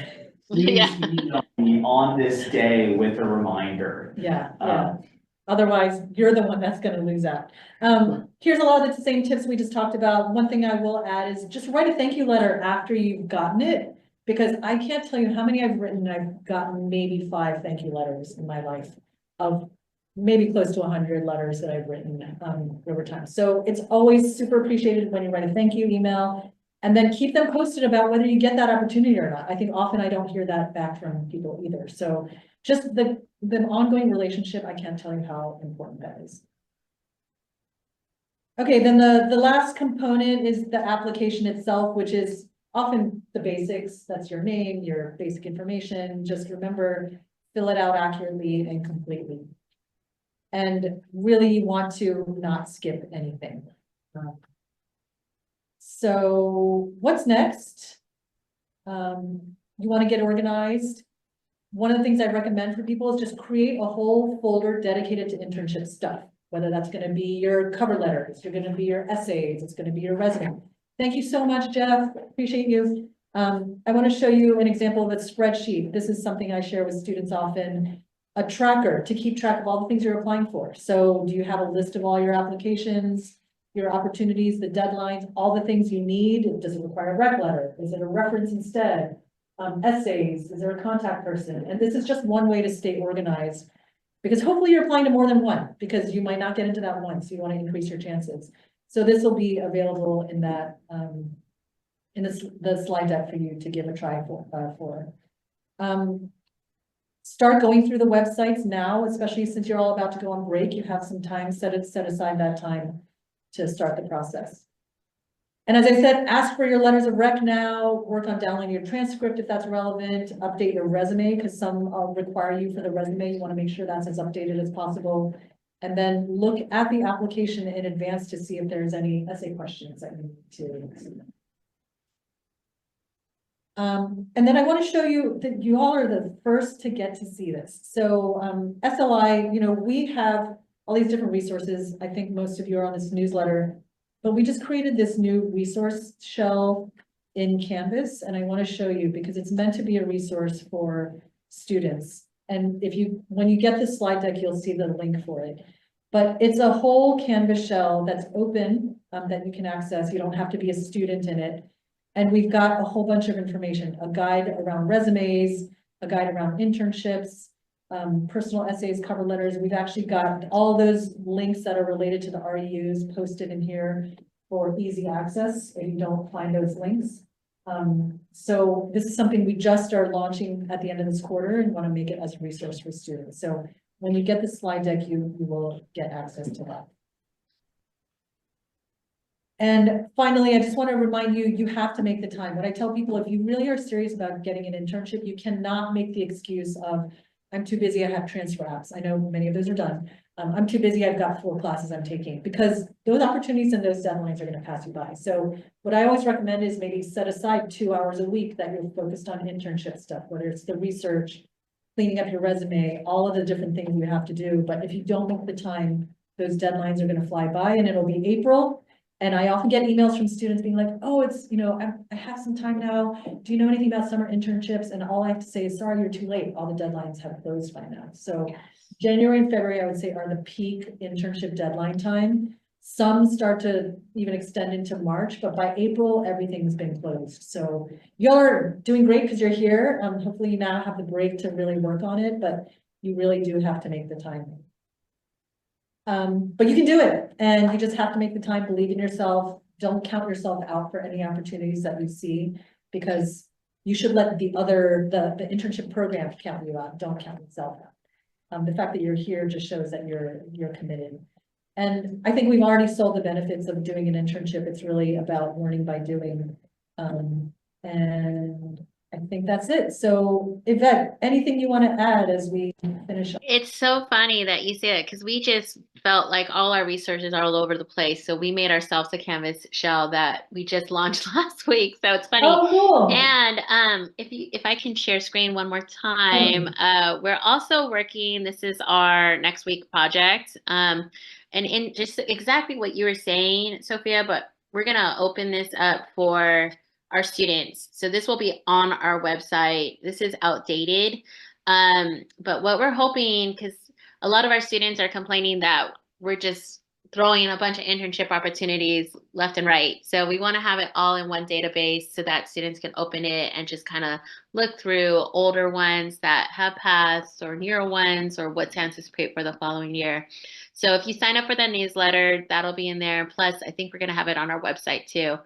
Please Yeah. email me on this day with a reminder. Yeah, yeah. Otherwise, you're the one that's gonna lose out. Here's a lot of the same tips we just talked about. One thing I will add is just write a thank you letter after you've gotten it. Because I can't tell you how many I've written. I've gotten maybe 5 thank you letters in my life of maybe close to 100 letters that I've written over time. So it's always super appreciated when you write a thank you email. And then keep them posted about whether you get that opportunity or not. I think often I don't hear that back from people either. So just the ongoing relationship, I can't tell you how important that is. Okay, then the last component is the application itself, which is often the basics. That's your name, your basic information. Just remember, fill it out accurately and completely. And really you want to not skip anything. So what's next? You want to get organized. One of the things I recommend for people is just create a whole folder dedicated to internship stuff, whether that's going to be your cover letters, it's going to be your essays, it's going to be your resume. Thank you so much, Jeff. Appreciate you. I want to show you an example of a spreadsheet. This is something I share with students often, a tracker to keep track of all the things you're applying for. So do you have a list of all your applications, your opportunities, the deadlines, all the things you need? Does it require a rec letter? Is it a reference instead? Essays, is there a contact person? And this is just one way to stay organized, because hopefully you're applying to more than one, because you might not get into that one, so you want to increase your chances. So this will be available in that in the slide deck for you to give a try for. Start going through the websites now, especially since you're all about to go on break. You have some time, set aside that time to start the process. And as I said, ask for your letters of rec now, work on downloading your transcript if that's relevant, update your resume, because some require you for the resume. You want to make sure that's as updated as possible. And then look at the application in advance to see if there's any essay questions that you need to. And then I want to show you that you all are the first to get to see this. So SLI, you know, we have all these different resources. I think most of you are on this newsletter. But we just created this new resource shell in Canvas, and I want to show you because it's meant to be a resource for students. And when you get the slide deck, you'll see the link for it. But it's a whole Canvas shell that's open that you can access. You don't have to be a student in it. And we've got a whole bunch of information, a guide around resumes, a guide around internships, personal essays, cover letters. We've actually got all those links that are related to the REUs posted in here for easy access if you don't find those links. So this is something we just are launching at the end of this quarter and want to make it as a resource for students. So when you get the slide deck, you will get access to that. And finally, I just want to remind you, you have to make the time. What I tell people, if you really are serious about getting an internship, you cannot make the excuse of, I'm too busy, I have transfer apps. I know many of those are done. I'm too busy, I've got 4 classes I'm taking, because those opportunities and those deadlines are going to pass you by. So what I always recommend is maybe set aside 2 hours a week that you're focused on internship stuff, whether it's the research, cleaning up your resume, all of the different things you have to do. But if you don't make the time, those deadlines are going to fly by, and it'll be April. And I often get emails from students being like, oh, it's, you know, I have some time now. Do you know anything about summer internships? And all I have to say is, sorry, you're too late. All the deadlines have closed by now. So January and February, I would say, are the peak internship deadline time. Some start to even extend into March, but by April, everything's been closed. So y'all are doing great because you're here. Hopefully you now have the break to really work on it, but you really do have to make the time. But you can do it, and you just have to make the time, believe in yourself. Don't count yourself out for any opportunities that you see, because you should let the internship program count you out. Don't count yourself out. The fact that you're here just shows that you're committed. And I think we've already sold the benefits of doing an internship. It's really about learning by doing. And I think that's it. So Yvette, anything you want to add as we finish up? It's so funny that you say that because we just felt like all our resources are all over the place. So we made ourselves a Canvas shell that we just launched last week. So it's funny. Oh, cool. And if I can share screen one more time, we're also working. This is our next week project. And in just exactly what you were saying, Sophia, but we're gonna open this up for our students. So this will be on our website. This is outdated. But what we're hoping, because a lot of our students are complaining that we're just throwing a bunch of internship opportunities left and right. So we want to have it all in one database so that students can open it and just kind of look through older ones that have passed or newer ones or what to anticipate for the following year. So if you sign up for the newsletter, that'll be in there. Plus, I think we're going to have it on our website too.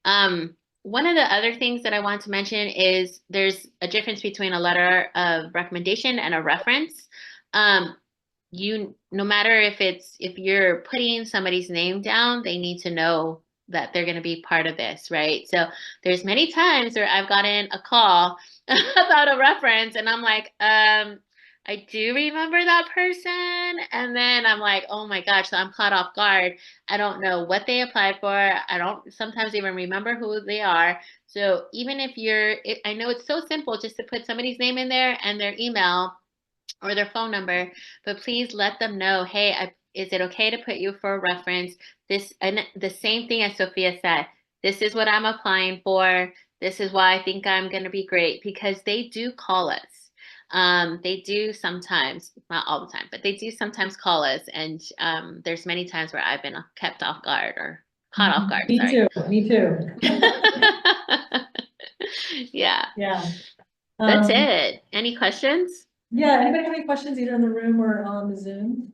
One of the other things that I want to mention is there's a difference between a letter of recommendation and a reference. No matter if you're putting somebody's name down, they need to know that they're going to be part of this, right? So there's many times where I've gotten a call about a reference and I'm like, I do remember that person. And then I'm like, oh my gosh, so I'm caught off guard. I don't know what they applied for. I don't sometimes even remember who they are. So even if I know it's so simple just to put somebody's name in there and their email or their phone number, but please let them know, hey, is it okay to put you for a reference? And the same thing as Sophia said, this is what I'm applying for. This is why I think I'm going to be great, because they do call us. They do sometimes, not all the time, but they do sometimes call us. And there's many times where I've been kept off guard or caught off guard. Me too. Me too. Yeah. Yeah. That's it. Any questions? Yeah. Anybody have any questions either in the room or on the Zoom?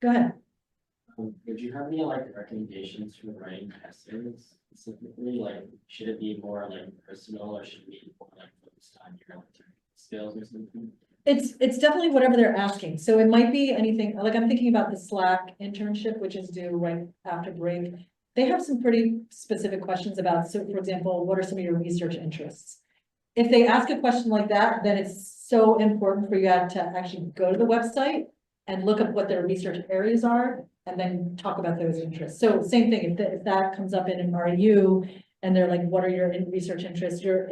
Go ahead. Would you have any like recommendations for writing essays specifically? Like, should it be more like personal or should it be more like focused on your like skills or something? It's definitely whatever they're asking. So it might be anything, like I'm thinking about the Slack internship, which is due right after break. They have some pretty specific questions about, so for example, what are some of your research interests? If they ask a question like that, then it's so important for you to actually go to the website and look at what their research areas are and then talk about those interests. So same thing, if that comes up in an REU and they're like, what are your research interests? You're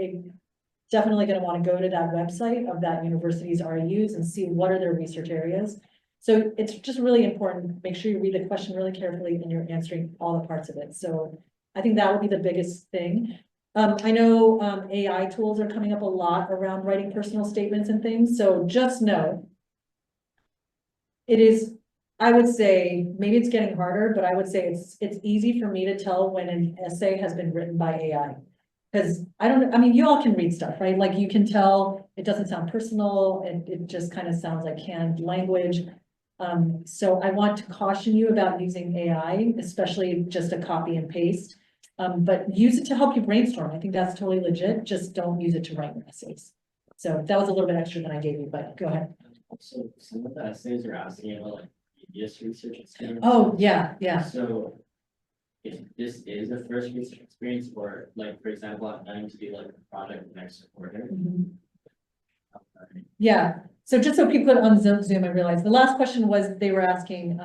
definitely going to want to go to that website of that university's REUs and see what are their research areas. So it's just really important. Make sure you read the question really carefully and you're answering all the parts of it. So I think that would be the biggest thing. I know AI tools are coming up a lot around writing personal statements and things. So just know it is, I would say, maybe it's getting harder, but I would say it's easy for me to tell when an essay has been written by AI. Because I mean, you all can read stuff, right? Like you can tell it doesn't sound personal and it just kind of sounds like canned language. So I want to caution you about using AI, especially just a copy and paste. But use it to help you brainstorm. I think that's totally legit. Just don't use it to write your essays. So that was a little bit extra than I gave you, but go ahead. So some of the essays are asking about like previous research experience. Oh, yeah, yeah. So if this is a first research experience, or like, for example, I'm planning to do like a project next quarter. Mhm. Yeah, so just so people on Zoom, I realized the last question was they were asking,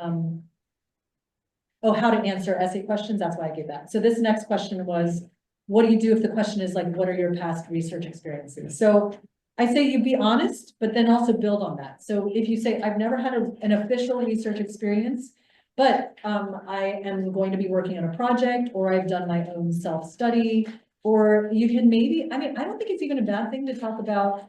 how to answer essay questions. That's why I gave that. So this next question was, what do you do if the question is like, what are your past research experiences? So I say you be honest, but then also build on that. So if you say, I've never had an official research experience, but I am going to be working on a project, or I've done my own self-study, or you can maybe, I mean, I don't think it's even a bad thing to talk about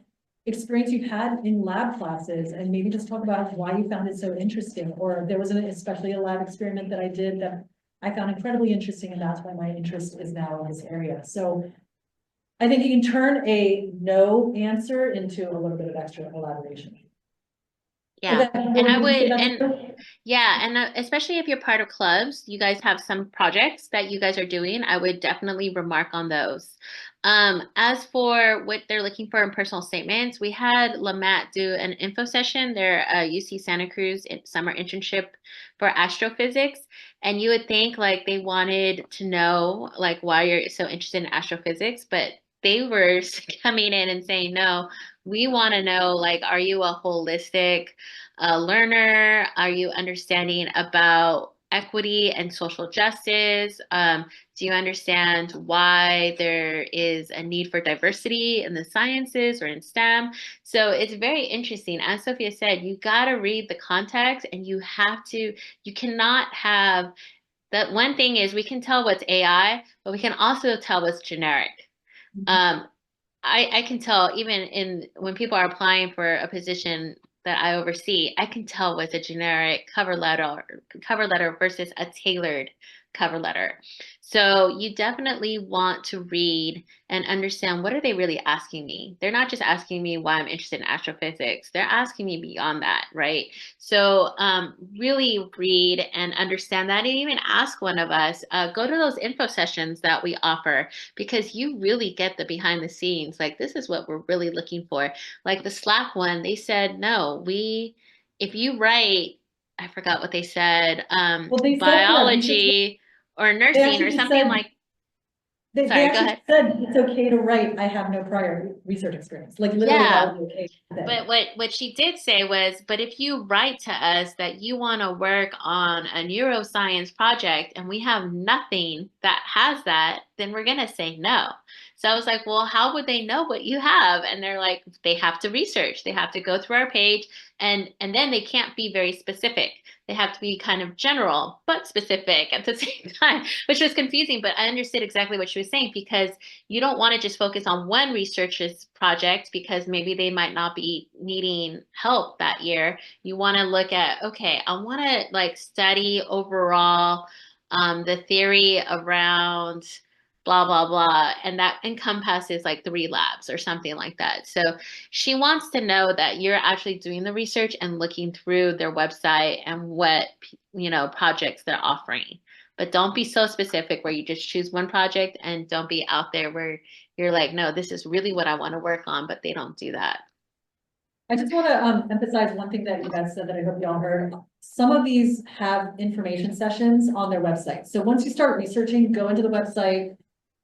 experience you've had in lab classes and maybe just talk about why you found it so interesting. Or there was especially a lab experiment that I did that I found incredibly interesting, and that's why my interest is now in this area. So I think you can turn a no answer into a little bit of extra elaboration. Yeah, and I would, yeah, and especially if you're part of clubs, you guys have some projects that you guys are doing, I would definitely remark on those. As for what they're looking for in personal statements, we had Lamat do an info session, their UC Santa Cruz summer internship for astrophysics. And you would think like they wanted to know like why you're so interested in astrophysics, but they were coming in and saying, no, we want to know, like, are you a holistic learner? Are you understanding about equity and social justice? Do you understand why there is a need for diversity in the sciences or in STEM? So it's very interesting. As Sophia said, you got to read the context, and you cannot have that. One thing is we can tell what's AI, but we can also tell what's generic. Um, I can tell even when people are applying for a position that I oversee, I can tell with a generic cover letter versus a tailored cover letter. So you definitely want to read and understand, what are they really asking me? They're not just asking me why I'm interested in astrophysics. They're asking me beyond that, right? So really read and understand that, and even ask one of us, go to those info sessions that we offer, because you really get the behind the scenes. Like, this is what we're really looking for. Like the Slack one, they said, no, if you write, I forgot what they said, Well, they said that biology or they nursing or actually just something said, like, they sorry, go actually ahead. said it's okay to write, I have no prior research experience, like literally Yeah. that would be okay. But what she did say was, but if you write to us that you want to work on a neuroscience project and we have nothing that has that, then we're going to say no. So I was like, well, how would they know what you have? And they're like, they have to research. They have to go through our page, and then they can't be very specific. They have to be kind of general, but specific at the same time, which was confusing. But I understood exactly what she was saying, because you don't want to just focus on one researcher's project because maybe they might not be needing help that year. You want to look at, okay, I want to like study overall the theory around blah, blah, blah. And that encompasses like 3 labs or something like that. So she wants to know that you're actually doing the research and looking through their website and what, projects they're offering. But don't be so specific where you just choose one project, and don't be out there where you're like, no, this is really what I want to work on, but they don't do that. I just want to emphasize one thing that you guys said that I hope y'all heard. Some of these have information sessions on their website. So once you start researching, go into the website,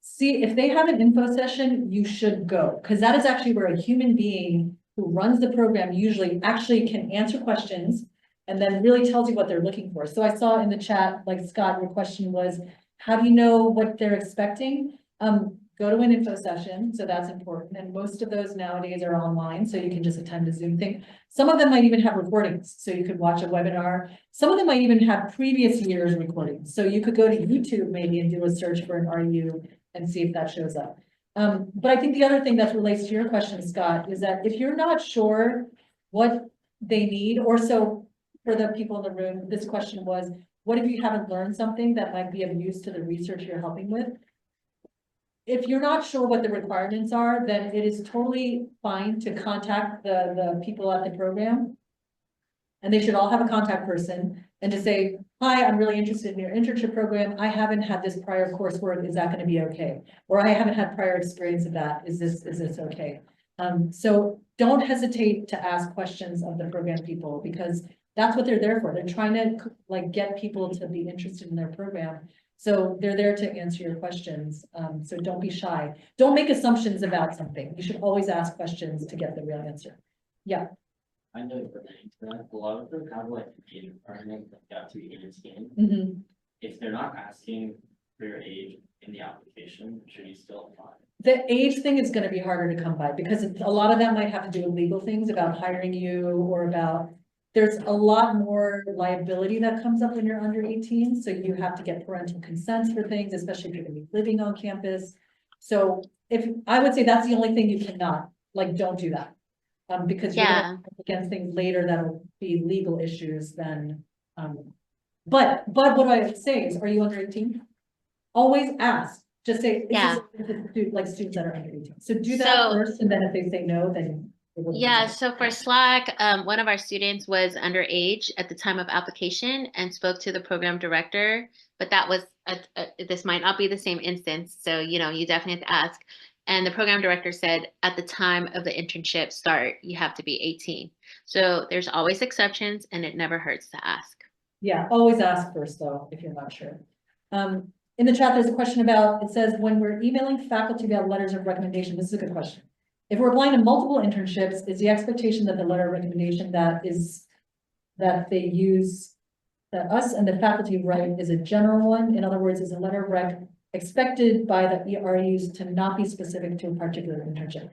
see if they have an info session, you should go, because that is actually where a human being who runs the program usually actually can answer questions and then really tells you what they're looking for. So I saw in the chat, like Scott, your question was, how do you know what they're expecting? Go to an info session, so that's important. And most of those nowadays are online, so you can just attend a Zoom thing. Some of them might even have recordings, so you could watch a webinar. Some of them might even have previous years recordings. So you could go to YouTube maybe and do a search for an REU and see if that shows up. But I think the other thing that relates to your question, Scott, is that if you're not sure what they need, or so for the people in the room, this question was, what if you haven't learned something that might be of use to the research you're helping with? If you're not sure what the requirements are, then it is totally fine to contact the people at the program. And they should all have a contact person, and to say, hi, I'm really interested in your internship program. I haven't had this prior coursework. Is that going to be okay? Or I haven't had prior experience of that. Is this okay? So don't hesitate to ask questions of the program people, because that's what they're there for. They're trying to like get people to be interested in their program. So they're there to answer your questions. So don't be shy. Don't make assumptions about something. You should always ask questions to get the real answer. Yeah. I know relating to that, a lot of them have like an age requirement, like up to 18. Mm-hmm. If they're not asking for your age in the application, should you still apply? The age thing is going to be harder to come by, because a lot of that might have to do with legal things about hiring you, or about, there's a lot more liability that comes up when you're under 18. So you have to get parental consents for things, especially if you're going to be living on campus. So if I would say that's the only thing you cannot, like, don't do that. Because you're gonna come against things later that'll be legal issues then. But what I would say is, are you under 18? Always ask. Just say, like students that are under 18. So do that first, and then if they say no, then. Yeah, so for Slack, one of our students was underage at the time of application and spoke to the program director, but that was, this might not be the same instance. So, you definitely have to ask. And the program director said at the time of the internship start, you have to be 18. So there's always exceptions, and it never hurts to ask. Yeah, always ask first though, if you're not sure. in the chat, there's a question about, it says, when we're emailing faculty about letters of recommendation, this is a good question. If we're applying to multiple internships, is the expectation that the letter of recommendation that they use, that us and the faculty write is a general one? In other words, is a letter of rec expected by the REUs to not be specific to a particular internship?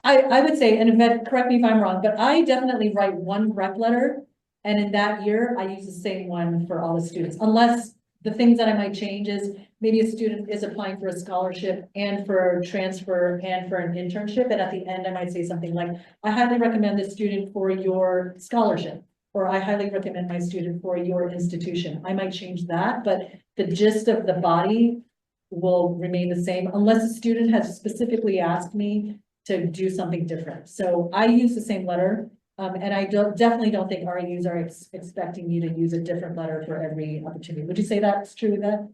I would say, and Yvette, correct me if I'm wrong, but I definitely write one rec letter. And in that year, I use the same one for all the students, unless the things that I might change is maybe a student is applying for a scholarship and for a transfer and for an internship. And at the end, I might say something like, I highly recommend this student for your scholarship, or I highly recommend my student for your institution. I might change that, but the gist of the body will remain the same unless the student has specifically asked me to do something different. So I use the same letter. And I definitely don't think REUs are expecting you to use a different letter for every opportunity. Would you say that's true, Yvette?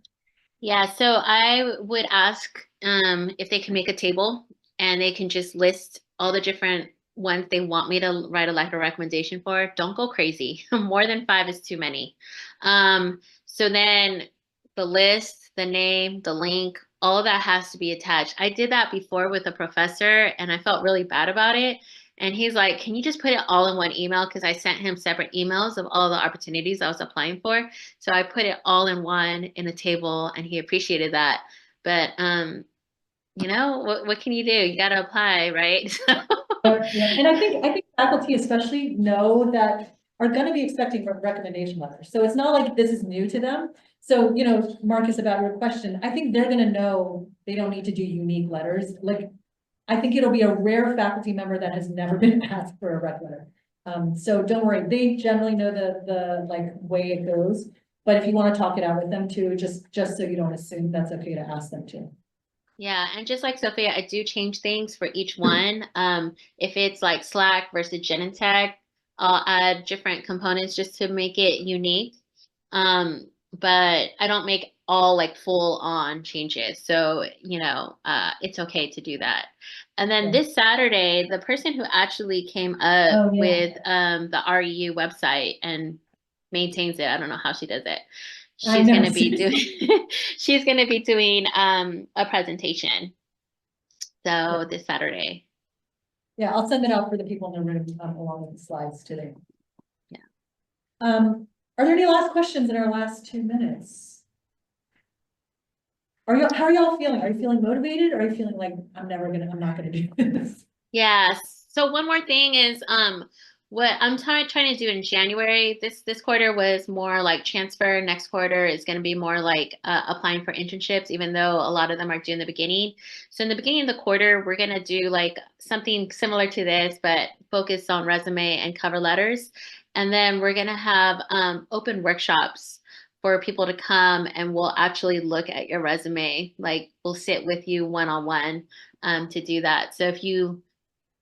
Yeah, so I would ask if they can make a table and they can just list all the different ones they want me to write a letter of recommendation for. Don't go crazy. More than 5 is too many. So then the list, the name, the link, all of that has to be attached. I did that before with a professor and I felt really bad about it. And he's like, can you just put it all in one email? Because I sent him separate emails of all the opportunities I was applying for. So I put it all in one in a table and he appreciated that. But you know, what can you do? You got to apply, right? Yeah, and I think faculty especially know that are going to be expecting recommendation letters. So it's not like this is new to them. So, you know, Marcus, about your question, I think they're going to know they don't need to do unique letters. Like, I think it'll be a rare faculty member that has never been asked for a rec letter. So don't worry, they generally know the like way it goes. But if you want to talk it out with them too, just so you don't assume, that's okay to ask them too. Yeah, and just like Sophia, I do change things for each one. If it's like Slack versus Genentech, I'll add different components just to make it unique. But I don't make all like full on changes. So, you know, it's okay to do that. And then Yeah. this Saturday, the person who actually came up Oh, yeah. with the REU website and maintains it, I don't know how she does it. I She's know. gonna be doing she's gonna be doing a presentation. So this Saturday. Yeah, I'll send it out for the people in the room along with the slides today. Yeah. Are there any last questions in our last 2 minutes? How are y'all feeling? Are you feeling motivated? Or are you feeling like I'm not gonna do this? Yes. So one more thing is what I'm trying to do in January, this quarter was more like transfer. Next quarter is going to be more like applying for internships, even though a lot of them are due in the beginning. So in the beginning of the quarter, we're going to do like something similar to this, but focus on resume and cover letters. And then we're going to have open workshops for people to come and we'll actually look at your resume. Like we'll sit with you one-on-one to do that. So if you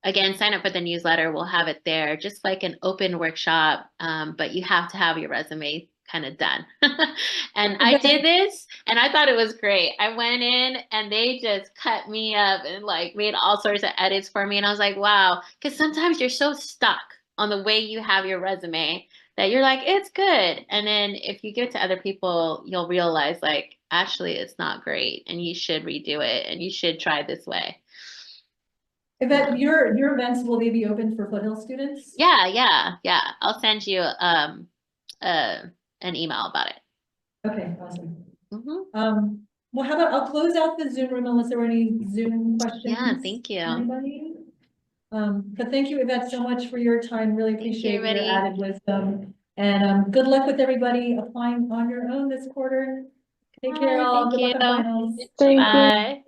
again, sign up for the newsletter. We'll have it there, just like an open workshop, but you have to have your resume kind of done. And I did this and I thought it was great. I went in and they just cut me up and like made all sorts of edits for me. And I was like, wow, because sometimes you're so stuck on the way you have your resume that you're like, it's good. And then if you give it to other people, you'll realize like, actually, it's not great and you should redo it and you should try this way. Yvette, your events, will they be open for Foothill students? Yeah. I'll send you an email about it. Okay, awesome. Well, how about I'll close out the Zoom room unless there were any Zoom questions. Yeah, thank you. Anybody? But thank you, Yvette, so much for your time. Really appreciate your added wisdom. And good luck with everybody applying on your own this quarter. Take care, all. Good luck on finals. Bye.